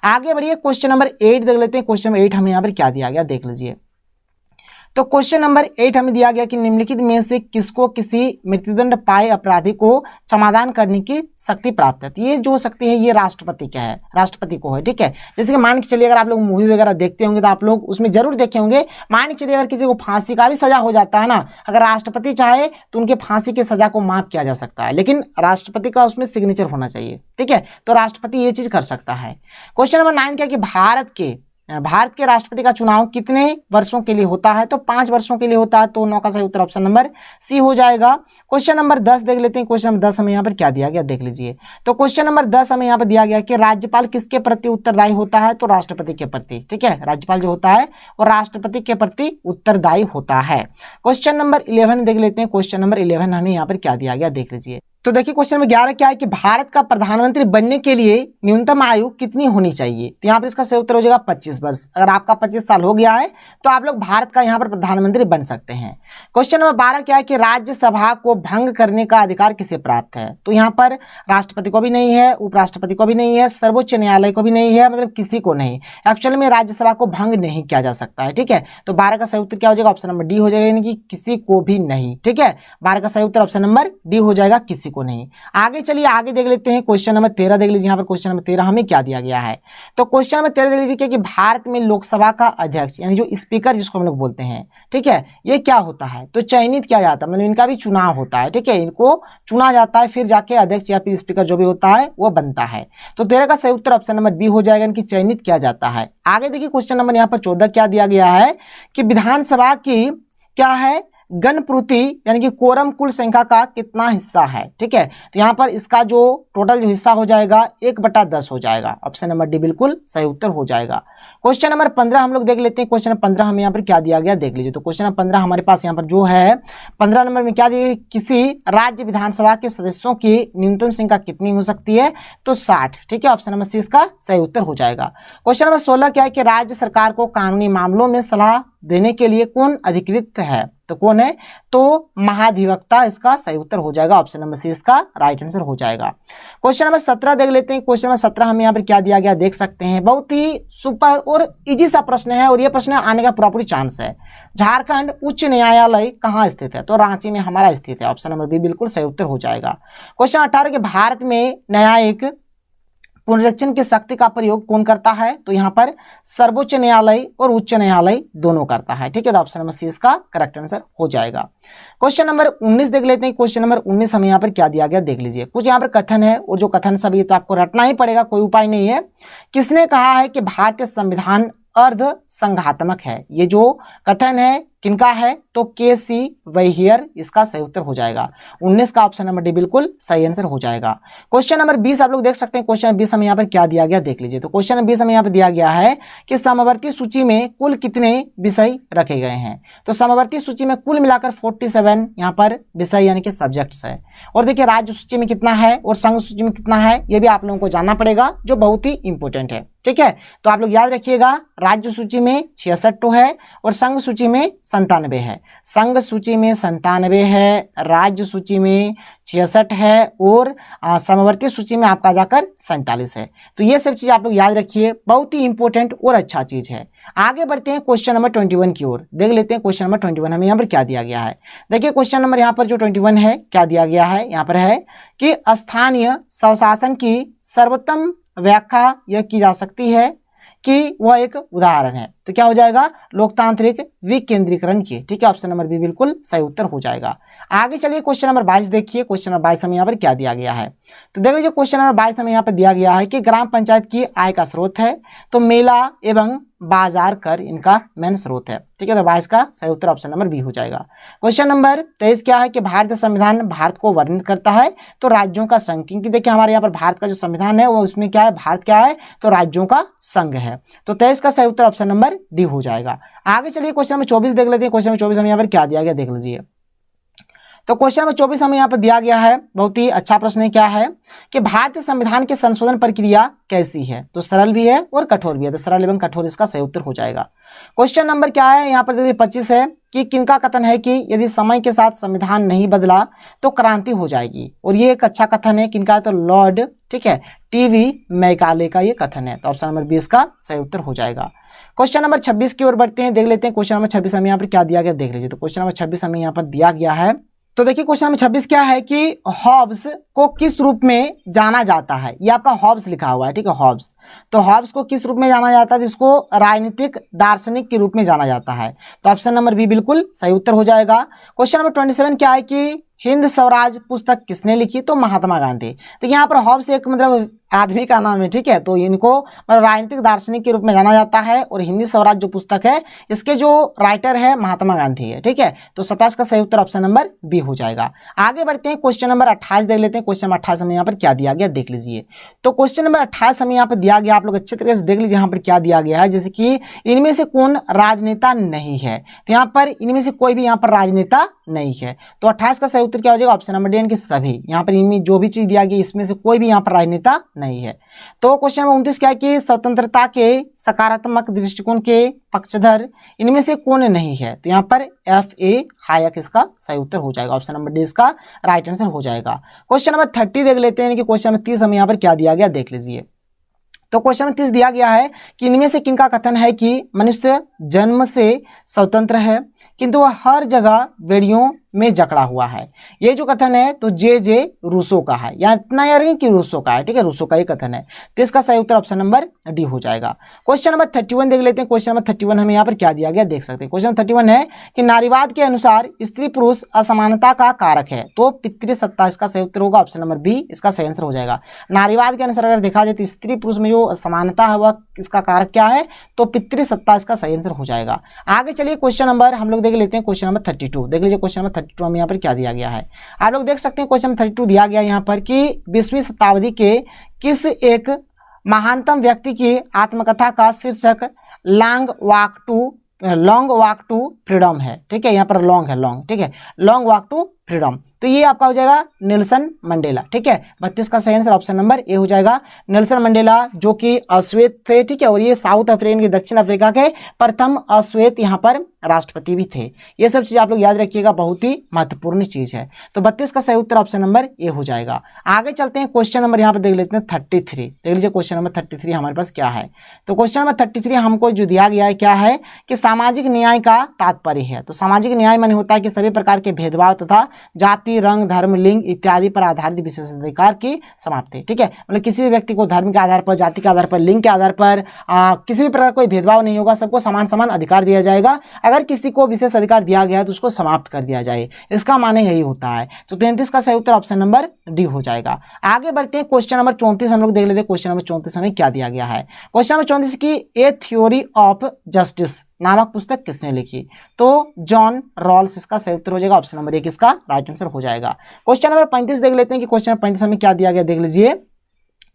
आगे बढ़िए क्वेश्चन नंबर 8 देख लेते हैं। क्वेश्चन नंबर 8 हमें यहाँ पर क्या दिया गया देख लीजिए। तो क्वेश्चन नंबर 8 हमें दिया गया कि निम्नलिखित में से किसको किसी मृत्युदंड पाए अपराधी को समाधान करने की शक्ति प्राप्त है? तो ये जो शक्ति है ये राष्ट्रपति क्या है, राष्ट्रपति को है, ठीक है। जैसे कि मान के चलिए अगर आप लोग मूवी वगैरह देखते होंगे तो आप लोग उसमें जरूर देखे होंगे, मान के चलिए अगर किसी को फांसी का भी सजा हो जाता है ना, अगर राष्ट्रपति चाहे तो उनके फांसी की सजा को माफ किया जा सकता है, लेकिन राष्ट्रपति का उसमें सिग्नेचर होना चाहिए, ठीक है। तो राष्ट्रपति ये चीज कर सकता है। क्वेश्चन नंबर 9 क्या है कि भारत के राष्ट्रपति का चुनाव कितने वर्षों के लिए होता है? तो 5 वर्षों के लिए होता है। तो 9 का सही उत्तर ऑप्शन नंबर सी हो जाएगा। क्वेश्चन नंबर 10 देख लेते हैं। क्वेश्चन नंबर 10 हमें यहाँ पर क्या दिया गया देख लीजिए। तो क्वेश्चन नंबर 10 हमें यहाँ पर दिया गया कि राज्यपाल किसके प्रति उत्तरदायी होता है? तो राष्ट्रपति के प्रति, ठीक है। राज्यपाल जो होता है वो राष्ट्रपति के प्रति उत्तरदायी होता है। क्वेश्चन नंबर 11 देख लेते हैं। क्वेश्चन नंबर 11 हमें यहाँ पर क्या दिया गया देख लीजिए। तो देखिए क्वेश्चन नंबर 11 क्या है कि भारत का प्रधानमंत्री बनने के लिए न्यूनतम आयु कितनी होनी चाहिए? तो यहाँ पर इसका सही उत्तर हो जाएगा 25 वर्ष। अगर आपका 25 साल हो गया है तो आप लोग भारत का यहाँ पर प्रधानमंत्री बन सकते हैं। क्वेश्चन नंबर 12 क्या है कि राज्यसभा को भंग करने का अधिकार किसे प्राप्त है? तो यहाँ पर राष्ट्रपति को भी नहीं है, उपराष्ट्रपति को भी नहीं है, सर्वोच्च न्यायालय को भी नहीं है, मतलब किसी को नहीं। एक्चुअली में राज्यसभा को भंग नहीं किया जा सकता है, ठीक है। तो 12 का सही उत्तर क्या हो जाएगा? ऑप्शन नंबर डी हो जाएगा, यानी कि किसी को भी नहीं, ठीक है। 12 का सही उत्तर ऑप्शन नंबर डी हो जाएगा, किसी को नहीं। आगे चलिए आगे देख लेते हैं, क्वेश्चन नंबर 13 देख लीजिए। यहाँ पर क्वेश्चन नंबर 13 हमें क्या दिया गया है, तो क्वेश्चन नंबर 13 देख लीजिए कि भारत में लोकसभा का अध्यक्ष यानी जो स्पीकर जिसको हम लोग बोलते हैं, ठीक है, ये क्या होता है, तो चयनित किया जाता है, मतलब इनका भी चुनाव होता है, ठीक है, इनको चुना जाता है फिर जाके अध्यक्ष या फिर स्पीकर जो भी होता है वो बनता है। तो 13 का सही उत्तर ऑप्शन नंबर बी हो जाएगा, इनकी चयनित किया जाता है। आगे देखिए क्वेश्चन नंबर यहाँ पर 14 क्या दिया गया है कि विधानसभा की क्या है गणपूर्ति यानी कि कोरम कुल संख्या का कितना हिस्सा है, ठीक है, तो यहाँ पर इसका जो टोटल जो हिस्सा हो जाएगा 1/10 हो जाएगा। ऑप्शन नंबर डी बिल्कुल सही उत्तर हो जाएगा। क्वेश्चन नंबर 15 हम लोग देख लेते हैं। क्वेश्चन नंबर 15 हमें यहाँ पर क्या दिया गया देख लीजिए। तो क्वेश्चन नंबर 15 हमारे पास यहाँ पर जो है 15 नंबर में क्या दिया, किसी राज्य विधानसभा के सदस्यों की न्यूनतम संख्या कितनी हो सकती है, तो 60, ठीक है, ऑप्शन नंबर सी इसका सही उत्तर हो जाएगा। क्वेश्चन नंबर 16 क्या है कि राज्य सरकार को कानूनी मामलों में सलाह देने के लिए कौन अधिकृत है, तो कौन है, तो महाधिवक्ता इसका सही उत्तर हो जाएगा। ऑप्शन नंबर सी इसका राइट आंसर हो जाएगा। क्वेश्चन नंबर 17 देख लेते हैं। क्वेश्चन नंबर 17 हमें यहाँ पर क्या दिया गया देख सकते हैं, बहुत ही सुपर और इजी सा प्रश्न है और ये प्रश्न आने का पूरा चांस है। झारखंड उच्च न्यायालय कहाँ स्थित है, तो रांची में हमारा स्थित है। ऑप्शन नंबर बी बिल्कुल सही उत्तर हो जाएगा। क्वेश्चन 18 के भारत में न्यायिक पुनरीक्षण की शक्ति का प्रयोग कौन करता है, तो यहाँ पर सर्वोच्च न्यायालय और उच्च न्यायालय दोनों करता है, ठीक है, तो ऑप्शन नंबर सी इसका करेक्ट आंसर हो जाएगा। क्वेश्चन नंबर 19 देख लेते हैं। क्वेश्चन नंबर 19 हमें यहाँ पर क्या दिया गया देख लीजिए। कुछ यहाँ पर कथन है और जो कथन सभी तो आपको रटना ही पड़ेगा, कोई उपाय नहीं है। किसने कहा है कि भारतीय संविधान अर्ध संघात्मक है, ये जो कथन है किनका है, तो के.सी. वैहियर इसका सही उत्तर हो जाएगा। 19 का ऑप्शन नंबर डी बिल्कुल सही आंसर हो जाएगा। क्वेश्चन नंबर 20 आप लोग देख सकते हैं। क्वेश्चन नंबर 20 हमें यहाँ पर क्या दिया गया देख लीजिए। तो क्वेश्चन नंबर 20 हमें यहाँ पर दिया गया है कि समवर्ती सूची में कुल कितने विषय रखे गए हैं, तो समवर्ती सूची में कुल मिलाकर 47 यहाँ पर विषय यानी कि सब्जेक्ट्स है। और देखिए राज्य सूची में कितना है और संघ सूची में कितना है, ये भी आप लोगों को जानना पड़ेगा, जो बहुत ही इंपॉर्टेंट है, ठीक है। तो आप लोग याद रखिएगा, राज्य सूची में 66 है और संघ सूची में 97 है। संघ सूची में 97 है, राज्य सूची में 66 है और समवर्ती सूची में आपका जाकर 47 है। तो ये सब चीज आप लोग याद रखिए, बहुत ही इंपॉर्टेंट और अच्छा चीज है। आगे बढ़ते हैं क्वेश्चन नंबर 21 की ओर, देख लेते हैं क्वेश्चन नंबर 21 हमें यहाँ पर क्या दिया गया है। देखिए क्वेश्चन नंबर यहाँ पर जो 21 है क्या दिया गया है, यहाँ पर है कि स्थानीय स्वशासन की सर्वोत्तम व्याख्या यह की जा सकती है कि वह एक उदाहरण है, तो क्या हो जाएगा, लोकतांत्रिक विकेंद्रीकरण की, ठीक है, ऑप्शन नंबर बी बिल्कुल सही उत्तर हो जाएगा। आगे चलिए क्वेश्चन नंबर 22 देखिए। क्वेश्चन नंबर 22 हमें यहाँ पर क्या दिया गया है, तो देख लीजिए क्वेश्चन नंबर 22 हमें यहाँ पर दिया गया है कि ग्राम पंचायत की आय का स्रोत है, तो मेला एवं बाजार कर इनका मेन स्रोत है, ठीक है, तो 22 का सही उत्तर ऑप्शन नंबर बी हो जाएगा। क्वेश्चन नंबर 23 क्या है कि भारतीय संविधान भारत को वर्णित करता है, तो राज्यों का संघ, क्योंकि देखिए हमारे यहाँ पर भारत का जो संविधान है वो उसमें क्या है, भारत क्या है, तो राज्यों का संघ है। तो 23 का सही उत्तर ऑप्शन नंबर डी हो जाएगा। आगे चलिए क्वेश्चन नंबर 24 देख लेते हैं। क्वेश्चन नंबर 24 हमें यहाँ पर क्या दिया गया देख लीजिए। तो क्वेश्चन नंबर 24 हमें यहाँ पर दिया गया है, बहुत ही अच्छा प्रश्न है, क्या है कि भारतीय संविधान के संशोधन प्रक्रिया कैसी है, तो सरल भी है और कठोर भी है, तो सरल एवं कठोर इसका सही उत्तर हो जाएगा। क्वेश्चन नंबर क्या है यहाँ पर देखिए 25 है कि किनका कथन है कि यदि समय के साथ संविधान नहीं बदला तो क्रांति हो जाएगी, और ये एक अच्छा कथन है, किनका, तो लॉर्ड, ठीक है, टी.वी. मैकाले का ये कथन है, तो ऑप्शन नंबर 20 का सही उत्तर हो जाएगा। क्वेश्चन नंबर 26 की ओर बढ़ते हैं, देख लेते हैं क्वेश्चन नंबर 26 हमें यहाँ पर क्या दिया गया देख लीजिए। तो क्वेश्चन नंबर 26 हमें यहाँ पर दिया गया है, तो देखिए क्वेश्चन नंबर 26 क्या है कि हॉब्स को किस रूप में जाना जाता है, ये आपका हॉब्स लिखा हुआ है, ठीक है, हॉब्स, तो हॉब्स को किस रूप में जाना जाता है, जिसको राजनीतिक दार्शनिक के रूप में जाना जाता है, तो ऑप्शन नंबर बी बिल्कुल सही उत्तर हो जाएगा। क्वेश्चन नंबर 27 क्या है कि हिंद स्वराज पुस्तक किसने लिखी, तो महात्मा गांधी। तो यहाँ पर हॉब्स एक मतलब आदमी का नाम है, ठीक है, तो इनको मतलब राजनीतिक दार्शनिक के रूप में जाना जाता है, और हिंदी स्वराज जो पुस्तक है इसके जो राइटर है महात्मा गांधी है, ठीक है, तो 27 का सही उत्तर ऑप्शन नंबर बी हो जाएगा। आगे बढ़ते हैं क्वेश्चन नंबर 28 देख लेते हैं। क्वेश्चन नंबर 28 हमें यहाँ पर क्या दिया गया देख लीजिए। तो क्वेश्चन नंबर 28 हमें यहाँ पर दिया गया, आप लोग अच्छे तरीके से देख लीजिए यहाँ पर क्या दिया गया है, जैसे कि इनमें से कौन राजनेता नहीं है, तो यहाँ पर इनमें से कोई भी यहाँ पर राजनेता नहीं है, तो 28 का सही उत्तर क्या हो जाएगा, ऑप्शन नंबर डी यानी कि सभी, यहाँ पर इनमें जो भी चीज दिया गया इसमें से कोई भी यहाँ पर राजनेता नहीं है। तो क्वेश्चन नंबर 29 क्या है कि स्वतंत्रता के सकारात्मक दृष्टिकोण के पक्षधर इनमें से कौन नहीं है, तो यहाँ पर F.A. हायक इसका सही उत्तर हो जाएगा, ऑप्शन नंबर डी इसका राइट आंसर हो जाएगा। क्वेश्चन नंबर 30 देख लेते हैं कि क्वेश्चन नंबर 30 हमें यहाँ पर क्या दिया गया देख लीजिए। तो क्वेश्चन नंबर 30 दिया गया है कि इनमें से किनका कथन है कि मनुष्य जन्म से स्वतंत्र है, किंतु वह हर जगह बेड़ियों में जकड़ा हुआ है। ये जो कथन है तो जे रूसो का है, या इतना यार कि रूसो का है, ठीक है, रूसो का ये कथन है। तो इसका सही उत्तर ऑप्शन नंबर डी हो जाएगा। क्वेश्चन नंबर 31 देख लेते हैं। क्वेश्चन नंबर 31 हमें यहाँ पर क्या दिया गया देख सकते हैं। क्वेश्चन 31 है कि नारीवाद के अनुसार स्त्री पुरुष असमानता का कारक है, तो पितृसत्ता इसका सही उत्तर होगा ऑप्शन नंबर बी, इसका सही आंसर हो जाएगा। नारीवाद के अनुसार अगर देखा जाए तो स्त्री पुरुष में जो असमानता है वह इसका कारक क्या है, तो पितृसत्ता इसका सही आंसर हो जाएगा। आगे चलिए क्वेश्चन नंबर हम लोग देख लेते हैं। क्वेश्चन नंबर 32 देख लीजिए। क्वेश्चन नंबर 32 हमें यहाँ पर क्या दिया गया है, आप लोग देख सकते हैं। क्वेश्चन नंबर 32 दिया गया यहाँ पर कि 20वीं शताब्दी के किस एक महानतम व्यक्ति की आत्मकथा का शीर्षक लॉन्ग वॉक टू फ्रीडम है, ठीक है, यहाँ पर लॉन्ग है, लॉन्ग, ठीक है, लॉन्ग वॉक टू फ्रीडम। तो ये आपका हो जाएगा नेल्सन मंडेला, ठीक है, 32 का सही आंसर ऑप्शन नंबर ए हो जाएगा। नेल्सन मंडेला जो कि अश्वेत थे, ठीक है, और ये साउथ अफ्रीकन के दक्षिण अफ्रीका के प्रथम अश्वेत यहाँ पर राष्ट्रपति भी थे। ये सब चीज आप लोग याद रखिएगा, बहुत ही महत्वपूर्ण चीज है। तो 32 का सही उत्तर ऑप्शन नंबर ए हो जाएगा। आगे चलते हैं क्वेश्चन नंबर यहाँ पर देख लेते हैं 33। देख लीजिए क्वेश्चन नंबर 33 हमारे पास क्या है। तो क्वेश्चन नंबर 33 हमको जो दिया गया है क्या है कि सामाजिक न्याय का तात्पर्य है। तो सामाजिक न्याय माने होता है कि सभी प्रकार के भेदभाव तथा जाति, रंग, धर्म, लिंग इत्यादि पर आधारित विशेषाधिकार की समाप्ति, ठीक है, मतलब किसी भी व्यक्ति को धर्म के आधार पर, जाति के आधार पर, लिंग के आधार पर किसी भी प्रकार कोई भेदभाव नहीं होगा, सबको समान समान अधिकार दिया जाएगा। अगर किसी को विशेष अधिकार दिया गया है तो उसको समाप्त कर दिया जाए, इसका माने यही होता है। तो 33 का सही उत्तर ऑप्शन नंबर डी हो जाएगा। आगे बढ़ते हैं क्वेश्चन नंबर 34 हम लोग देख लेते हैं। क्वेश्चन नंबर 34 हमें क्या दिया गया है। क्वेश्चन नंबर 34 की ए थ्योरी ऑफ जस्टिस नामक पुस्तक किसने लिखी, तो जॉन रॉल्स इसका सही उत्तर हो जाएगा, ऑप्शन नंबर 1 इसका राइट आंसर हो जाएगा। क्वेश्चन नंबर 35 देख लेते हैं कि क्वेश्चन नंबर 35 हमें क्या दिया गया देख लीजिए।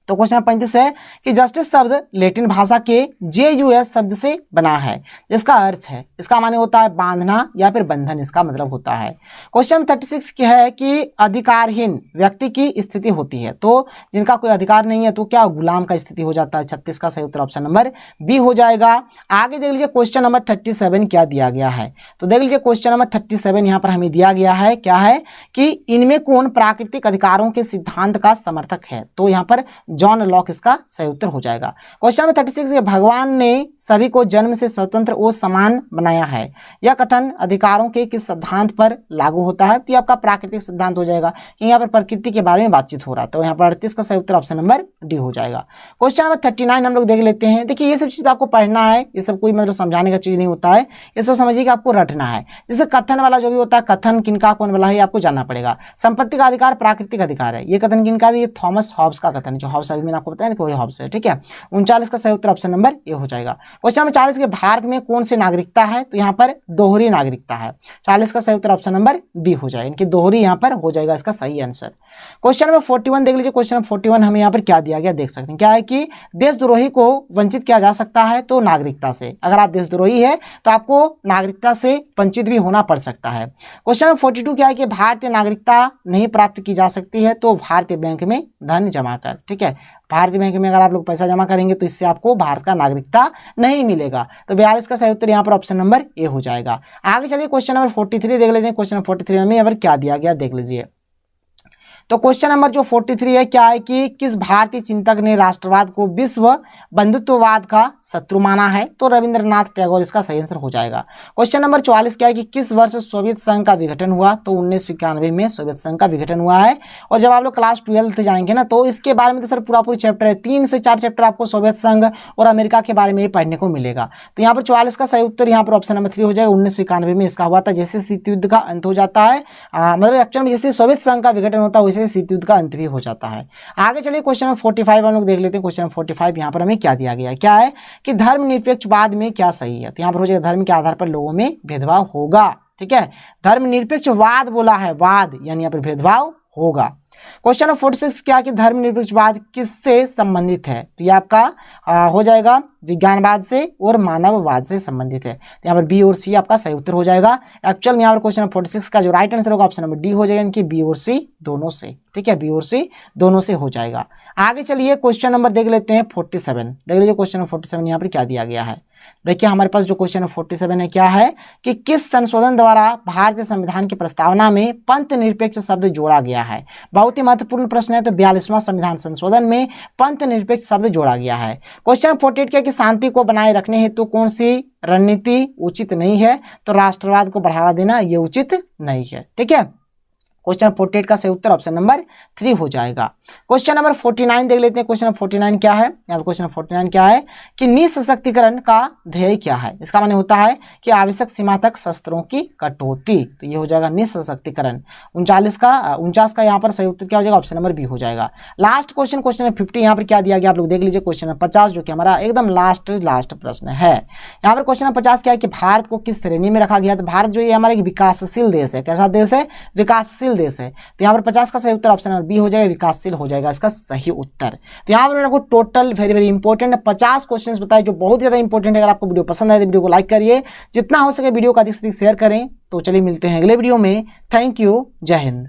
तो क्वेश्चन नंबर 35 है कि जस्टिस शब्द लैटिन भाषा के JUS शब्द से बना है, जिसका अर्थ है, इसका माने होता है बांधना या फिर बंधन, इसका मतलब होता है। क्वेश्चन नंबर 36 की है कि अधिकारहीन व्यक्ति की स्थिति होती है, तो जिनका कोई अधिकार नहीं है तो क्या गुलाम का स्थिति हो जाता है। 36 का सही उत्तर ऑप्शन नंबर बी हो जाएगा। आगे देख लीजिए क्वेश्चन नंबर 37 क्या दिया गया है। तो देख लीजिए क्वेश्चन नंबर 37 यहाँ पर हमें दिया गया है क्या है कि इनमें कौन प्राकृतिक अधिकारों के सिद्धांत का समर्थक है, तो यहाँ पर जॉन लॉक इसका सही उत्तर हो जाएगा। क्वेश्चन नंबर 36 भगवान ने सभी को जन्म से स्वतंत्र और समान बनाया है, यह कथन अधिकारों के किस सिद्धांत पर लागू होता है, तो ये आपका प्राकृतिक सिद्धांत हो जाएगा कि यहाँ पर प्रकृति के बारे में बातचीत हो रहा है। तो यहाँ पर 38 का सही उत्तर ऑप्शन नंबर डी हो जाएगा। क्वेश्चन नंबर 39 हम लोग देख लेते हैं। देखिए ये सब चीज आपको पढ़ना है, ये सब कोई मतलब समझाने का चीज नहीं होता है, ये सब समझिए कि आपको रटना है। जैसे कथन वाला जो भी होता है, कथन किनका कौन वाला है आपको जानना पड़ेगा। संपत्ति का अधिकार प्राकृतिक अधिकार है, ये कथन किनका है, ये थॉमस हॉब्स का कथन है, जो हॉब्स अभी मैंने आपको बताया कि वही हॉब्स है, ठीक है। 39 का सही उत्तर ऑप्शन नंबर ए हो जाएगा। क्वेश्चन नंबर 40 के भारत में कौन सी नागरिकता है, तो यहाँ पर दोहरी नागरिकता है। 40 का सही उत्तर ऑप्शन नंबर बी हो जाएगा, इनकी दोहरी यहाँ पर हो जाएगा इसका सही आंसर। क्वेश्चन नंबर 41 देख लीजिए। क्वेश्चन नंबर 41 हमें यहाँ पर क्या दिया गया देख सकते हैं, क्या है कि देशद्रोही को वंचित किया जा सकता है तो नागरिकता से, अगर आप देशद्रोही है तो आपको नागरिकता से वंचित भी होना पड़ सकता है। क्वेश्चन नंबर 42 क्या है कि भारतीय नागरिकता नहीं प्राप्त की जा सकती है तो भारतीय बैंक में धन जमा कर, ठीक है, भारतीय बैंक में अगर आप लोग पैसा जमा करेंगे तो इससे आपको भारत का नागरिकता नहीं मिलेगा। तो 42 का सही उत्तर यहाँ पर ऑप्शन नंबर ए हो जाएगा। आगे चलिए क्वेश्चन नंबर 43 देख लेते हैं। क्वेश्चन नंबर 43 में यहाँ पर क्या दिया गया देख लीजिए। तो क्वेश्चन नंबर जो 43 है क्या है कि किस भारतीय चिंतक ने राष्ट्रवाद को विश्व बंधुत्ववाद का शत्रु माना है, तो रविंद्रनाथ टैगोर इसका सही आंसर हो जाएगा। क्वेश्चन नंबर 44 क्या है कि किस वर्ष सोवियत संघ का विघटन हुआ, तो 1991 में सोवियत संघ का विघटन हुआ है। और जब आप लोग क्लास 12 जाएंगे ना तो इसके बारे में तो सर पूरा चैप्टर है, 3 से 4 चैप्टर आपको सोवियत संघ और अमेरिका के बारे में पढ़ने को मिलेगा। तो यहाँ पर 44 का सही उत्तर यहाँ पर ऑप्शन नंबर 3 हो जाएगा। 1991 में इसका हुआ था, जैसे शीत युद्ध का अंत हो जाता है, मतलब एक्चुअल में जैसे सोवियत संघ का विघटन होता है वैसे शीत युद्ध का अंत भी हो जाता है। आगे चलिए क्वेश्चन नंबर 45 हम लोग देख लेते हैं। क्वेश्चन नंबर 45 यहाँ पर हमें क्या दिया गया है, क्या है कि धर्मनिरपेक्षवाद में क्या सही है, तो यहाँ पर हो जाएगा धर्म के आधार पर लोगों में भेदभाव होगा, ठीक है, धर्मनिरपेक्षवाद बोला है, वाद यानी यहाँ पर भेदभाव होगा। क्वेश्चन नंबर 46 क्या कि धर्मनिरपेक्षवाद किससे संबंधित है, तो ये आपका हो जाएगा विज्ञानवाद से और मानववाद से संबंधित है। तो यहाँ पर बी और सी आपका सही उत्तर हो जाएगा। एक्चुअल में यहाँ पर क्वेश्चन नंबर 46 का जो राइट आंसर होगा ऑप्शन नंबर डी हो जाएगा, इनकी बी और सी दोनों से, ठीक है, बी और सी दोनों से हो जाएगा। आगे चलिए क्वेश्चन नंबर देख लेते हैं 47 देख लीजिए। क्वेश्चन नंबर 47 यहाँ पर क्या दिया गया है। देखिए हमारे पास जो क्वेश्चन 47 है क्या है कि किस संशोधन द्वारा भारतीय संविधान की प्रस्तावना में पंथ निरपेक्ष शब्द जोड़ा गया है। बहुत ही महत्वपूर्ण प्रश्न है। तो 42वां संविधान संशोधन में पंथ निरपेक्ष शब्द जोड़ा गया है। क्वेश्चन 48 क्या कि शांति को बनाए रखने हेतु कौन सी रणनीति उचित नहीं है। तो राष्ट्रवाद को बढ़ावा देना ये उचित नहीं है। ठीक है, क्वेश्चन 48 का सही उत्तर ऑप्शन नंबर 3 हो जाएगा। क्वेश्चन नंबर 49 देख लेते हैं। क्वेश्चन नंबर 49 क्या है, यहाँ पर क्वेश्चन 49 क्या है कि निःसशक्तिकरण का ध्येय क्या है। इसका माने होता है कि आवश्यक सीमा तक शस्त्रों की कटौती। तो ये हो जाएगा निःसशक्तिकरण। 49 का यहाँ पर सही उत्तर क्या हो जाएगा, ऑप्शन नंबर बी हो जाएगा। लास्ट क्वेश्चन, क्वेश्चन नंबर 50 यहाँ पर क्या दिया गया आप लोग देख लीजिए। क्वेश्चन नंबर 50 जो कि हमारा एकदम लास्ट प्रश्न है। यहाँ पर क्वेश्चन नंबर 50 क्या है कि भारत को किस श्रेणी में रखा गया। तो भारत जो ये हमारा एक विकासशील देश है। कैसा देश है, विकासशील देश है। तो यहाँ पर 50 का सही उत्तर ऑप्शन नंबर बी हो जाएगा, विकासशील हो जाएगा इसका सही उत्तर। तो यहाँ पर मैंने आपको टोटल वेरी इंपॉर्टेंट 50 क्वेश्चंस बताए जो बहुत ज्यादा इंपॉर्टेंट है। अगर आपको वीडियो पसंद आए तो वीडियो को लाइक करिए, जितना हो सके वीडियो को अधिक से अधिक शेयर करें। तो चलिए मिलते हैं अगले वीडियो में। थैंक यू, जय हिंद।